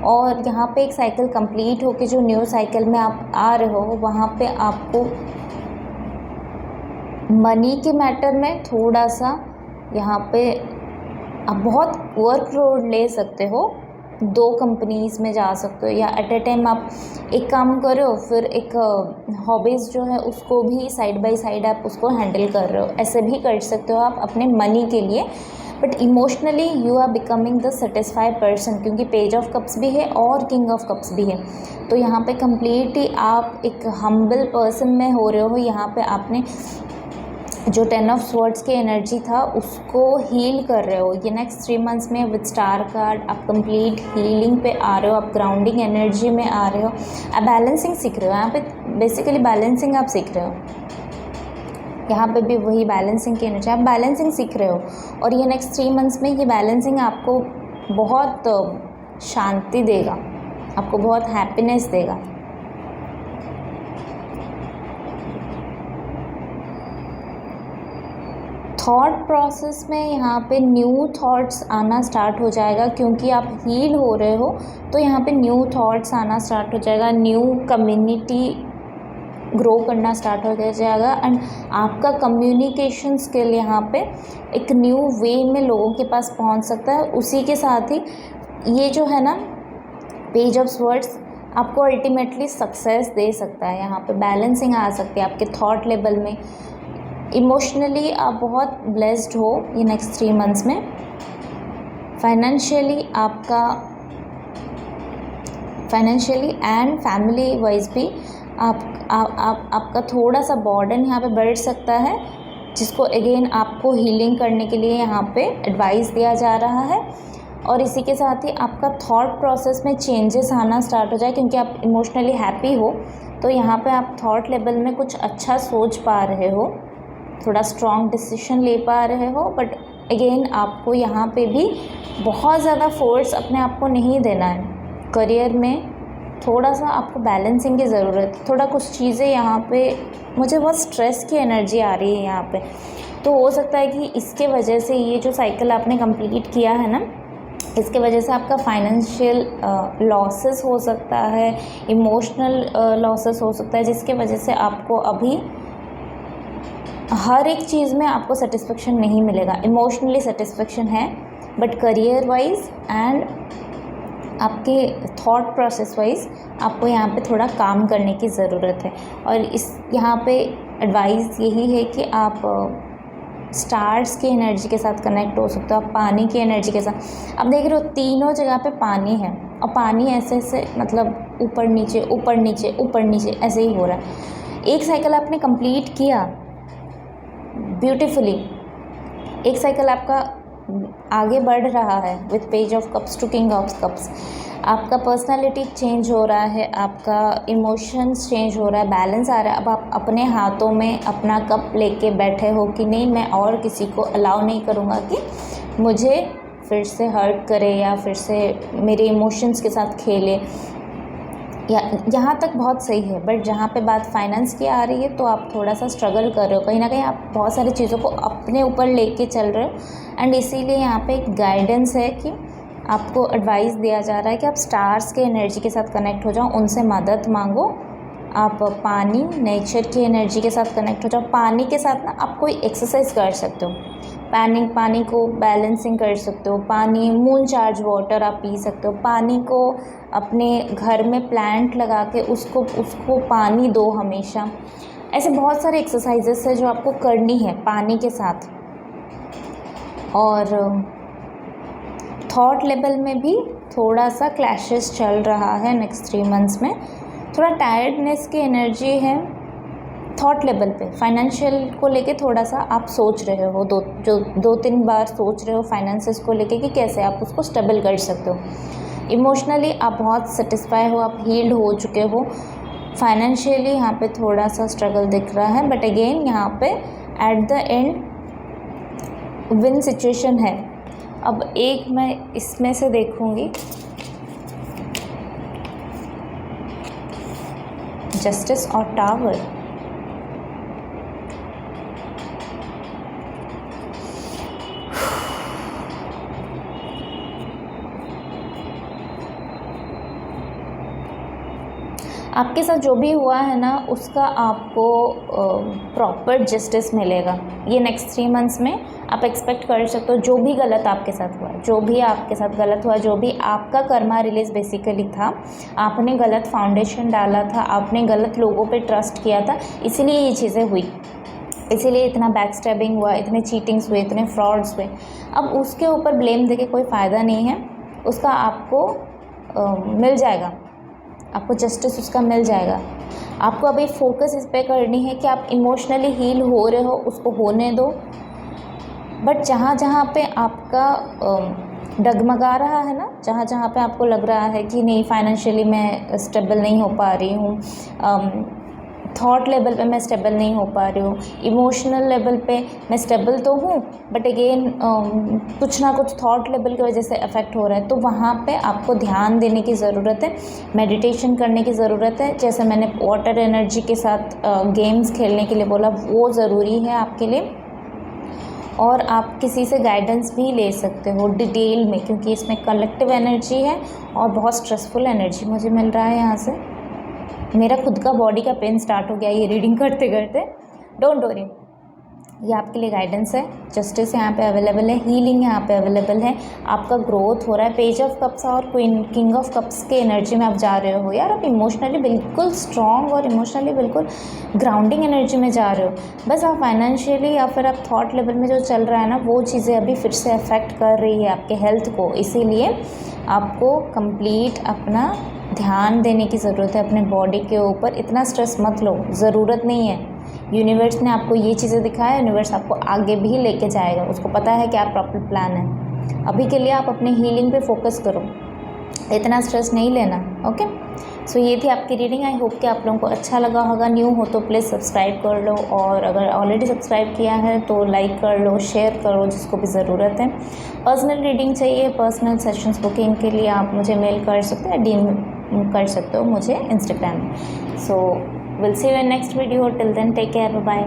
और यहाँ पे एक साइकिल कंप्लीट होके जो न्यू साइकिल में आप आ रहे हो, वहाँ पे आपको मनी के मैटर में थोड़ा सा यहाँ पे आप बहुत वर्कलोड ले सकते हो, 2 कंपनीज़ में जा सकते हो, या एट ए टाइम आप एक काम करो फिर एक हॉबीज़ जो है उसको भी साइड बाय साइड आप उसको हैंडल कर रहे हो, ऐसे भी कर सकते हो आप अपने मनी के लिए। But emotionally you are becoming the satisfied person, क्योंकि पेज ऑफ कप्स भी है और किंग ऑफ कप्स भी है। तो यहाँ पे कम्प्लीटली आप एक हम्बल पर्सन में हो रहे हो। यहाँ पे आपने जो 10 ऑफ स्वॉर्ड्स की एनर्जी था उसको हील कर रहे हो। ये नेक्स्ट 3 मंथ्स में विद स्टार कार्ड आप कंप्लीट हीलिंग पे आ रहे हो, आप ग्राउंडिंग एनर्जी में आ रहे हो, आप बैलेंसिंग सीख रहे हो। यहाँ पे बेसिकली बैलेंसिंग आप सीख रहे हो, यहाँ पे भी वही बैलेंसिंग की एनर्जी, आप बैलेंसिंग सीख रहे हो। और ये नेक्स्ट 3 मंथ्स में ये बैलेंसिंग आपको बहुत शांति देगा, आपको बहुत हैप्पीनेस देगा। थॉट प्रोसेस में यहाँ पे न्यू थॉट्स आना स्टार्ट हो जाएगा, क्योंकि आप हील हो रहे हो, तो यहाँ पे न्यू थॉट्स आना स्टार्ट हो जाएगा, न्यू कम्युनिटी ग्रो करना स्टार्ट हो जाएगा। एंड आपका कम्युनिकेशन स्किल यहाँ पे एक न्यू वे में लोगों के पास पहुँच सकता है। उसी के साथ ही ये जो है ना पेज ऑफ स्वॉर्ड्स आपको अल्टीमेटली सक्सेस दे सकता है। यहाँ पे बैलेंसिंग आ सकती है आपके थॉट लेवल में। इमोशनली आप बहुत ब्लेस्ड हो ये नेक्स्ट 3 मंथ्स में। फाइनेंशियली एंड फैमिली वाइज भी आपका थोड़ा सा बर्डन यहाँ पे बढ़ सकता है, जिसको अगेन आपको हीलिंग करने के लिए यहाँ पे एडवाइस दिया जा रहा है। और इसी के साथ ही आपका थॉट प्रोसेस में चेंजेस आना स्टार्ट हो जाए, क्योंकि आप इमोशनली हैप्पी हो, तो यहाँ पे आप थॉट लेवल में कुछ अच्छा सोच पा रहे हो, थोड़ा स्ट्रॉन्ग डिसीजन ले पा रहे हो। बट अगेन आपको यहाँ पे भी बहुत ज़्यादा फोर्स अपने आप को नहीं देना है। करियर में थोड़ा सा आपको बैलेंसिंग की ज़रूरत है। थोड़ा कुछ चीज़ें यहाँ पे मुझे बहुत स्ट्रेस की एनर्जी आ रही है यहाँ पे, तो हो सकता है कि इसके वजह से ये जो साइकिल आपने कंप्लीट किया है ना, इसके वजह से आपका फाइनेंशियल लॉसेस हो सकता है, इमोशनल लॉसेस हो सकता है, जिसके वजह से आपको अभी हर एक चीज़ में आपको सेटिस्फेक्शन नहीं मिलेगा। इमोशनली सेटिस्फेक्शन है, बट करियर वाइज एंड आपके थॉट प्रोसेस वाइज आपको यहाँ पे थोड़ा काम करने की ज़रूरत है। और इस यहाँ पे एडवाइस यही है कि आप स्टार्स की एनर्जी के साथ कनेक्ट हो सकते हो, आप पानी की एनर्जी के साथ। आप देख रहे हो तीनों जगह पे पानी है, और पानी ऐसे ऐसे मतलब ऊपर नीचे ऊपर नीचे ऊपर नीचे ऐसे ही हो रहा है। एक साइकिल आपने कंप्लीट किया ब्यूटीफुली, एक साइकिल आपका आगे बढ़ रहा है with page of cups to king of cups. आपका पर्सनालिटी चेंज हो रहा है, आपका इमोशंस चेंज हो रहा है, बैलेंस आ रहा है। अब आप अपने हाथों में अपना कप लेके बैठे हो कि नहीं, मैं और किसी को अलाउ नहीं करूँगा कि मुझे फिर से हर्ट करे या फिर से मेरे इमोशंस के साथ खेले। या यहाँ तक बहुत सही है, बट जहाँ पे बात फाइनेंस की आ रही है तो आप थोड़ा सा स्ट्रगल कर रहे हो, कहीं ना कहीं आप बहुत सारी चीज़ों को अपने ऊपर लेके चल रहे हो। एंड इसीलिए यहाँ पे एक गाइडेंस है कि आपको एडवाइस दिया जा रहा है कि आप स्टार्स के एनर्जी के साथ कनेक्ट हो जाओ, उनसे मदद मांगो। आप पानी, नेचर की एनर्जी के साथ कनेक्ट हो जाओ। पानी के साथ ना आप कोई एक्सरसाइज कर सकते हो, पानी को बैलेंसिंग कर सकते हो। पानी, मून चार्ज वाटर आप पी सकते हो। पानी को अपने घर में प्लांट लगा के उसको पानी दो हमेशा। ऐसे बहुत सारे एक्सरसाइजेस है जो आपको करनी है पानी के साथ। और थॉट लेवल में भी थोड़ा सा क्लैशेस चल रहा है नेक्स्ट 3 मंथ्स में। थोड़ा टायर्डनेस की एनर्जी है थॉट लेवल पे। फाइनेंशियल को लेके थोड़ा सा आप सोच रहे हो, 2-3 बार सोच रहे हो फाइनेंसेस को लेके कि कैसे आप उसको स्टेबल कर सकते हो। इमोशनली आप बहुत सेटिस्फाई हो, आप हील्ड हो चुके हो। फाइनेंशियली यहाँ पे थोड़ा सा स्ट्रगल दिख रहा है, बट अगेन यहाँ पे at the end win situation है। अब एक मैं इसमें से देखूँगी, जस्टिस और टावर। आपके साथ जो भी हुआ है ना उसका आपको प्रॉपर जस्टिस मिलेगा ये नेक्स्ट 3 मंथ्स में। आप एक्सपेक्ट कर सकते हो जो भी गलत आपके साथ हुआ, जो भी आपके साथ गलत हुआ, जो भी आपका कर्मा रिलीज बेसिकली था, आपने गलत फाउंडेशन डाला था, आपने गलत लोगों पे ट्रस्ट किया था, इसीलिए ये चीज़ें हुई, इसीलिए इतना बैक स्टैबिंग हुआ, इतने चीटिंग्स हुए, इतने फ्रॉड्स हुए। अब उसके ऊपर ब्लेम देके कोई फ़ायदा नहीं है, उसका आपको मिल जाएगा, आपको जस्टिस उसका मिल जाएगा। आपको अभी फोकस इस पे करनी है कि आप इमोशनली हील हो रहे हो, उसको होने दो। बट जहाँ जहाँ पे आपका डगमगा रहा है ना, जहाँ जहाँ पे आपको लग रहा है कि नहीं फाइनेंशियली मैं स्टेबल नहीं हो पा रही हूँ, थॉट लेवल पे मैं स्टेबल नहीं हो पा रही हूँ, इमोशनल लेवल पे मैं स्टेबल तो हूँ बट अगेन कुछ ना कुछ थॉट लेवल की वजह से अफेक्ट हो रहा है, तो वहाँ पे आपको ध्यान देने की ज़रूरत है, मेडिटेशन करने की ज़रूरत है। जैसे मैंने वाटर एनर्जी के साथ गेम्स खेलने के लिए बोला, वो ज़रूरी है आपके लिए। और आप किसी से गाइडेंस भी ले सकते हो डिटेल में, क्योंकि इसमें कलेक्टिव एनर्जी है और बहुत स्ट्रेसफुल एनर्जी मुझे मिल रहा है यहाँ से। मेरा खुद का बॉडी का पेन स्टार्ट हो गया ये रीडिंग करते करते। डोंट वरी, ये आपके लिए गाइडेंस है। जस्टिस यहाँ पे अवेलेबल है, हीलिंग यहाँ पे अवेलेबल है, आपका ग्रोथ हो रहा है। पेज ऑफ कप्स और किंग ऑफ कप्स के एनर्जी में आप जा रहे हो यार। आप इमोशनली बिल्कुल स्ट्रॉन्ग और इमोशनली बिल्कुल ग्राउंडिंग एनर्जी में जा रहे हो। बस आप फाइनेंशियली या फिर आप थॉट लेवल में जो चल रहा है ना, वो चीज़ें अभी फिर से अफेक्ट कर रही है आपके हेल्थ को। इसीलिए आपको कंप्लीट अपना ध्यान देने की ज़रूरत है अपने बॉडी के ऊपर। इतना स्ट्रेस मत लो, ज़रूरत नहीं है। यूनिवर्स ने आपको ये चीज़ें दिखाया, यूनिवर्स आपको आगे भी लेके जाएगा, उसको पता है क्या प्रॉपर प्लान है। अभी के लिए आप अपनी हीलिंग पे फोकस करो, इतना स्ट्रेस नहीं लेना। ओके, सो ये थी आपकी रीडिंग। आई होप कि आप लोगों को अच्छा लगा होगा। न्यू हो तो प्लीज़ सब्सक्राइब कर लो, और अगर ऑलरेडी सब्सक्राइब किया है तो लाइक कर लो, शेयर करो जिसको भी ज़रूरत है। पर्सनल रीडिंग चाहिए, पर्सनल सेशंस बुकिंग के लिए आप मुझे मेल कर सकते हो, डीएम कर सकते हो मुझे इंस्टाग्राम में। So will see you in next video, till then take care, bye bye.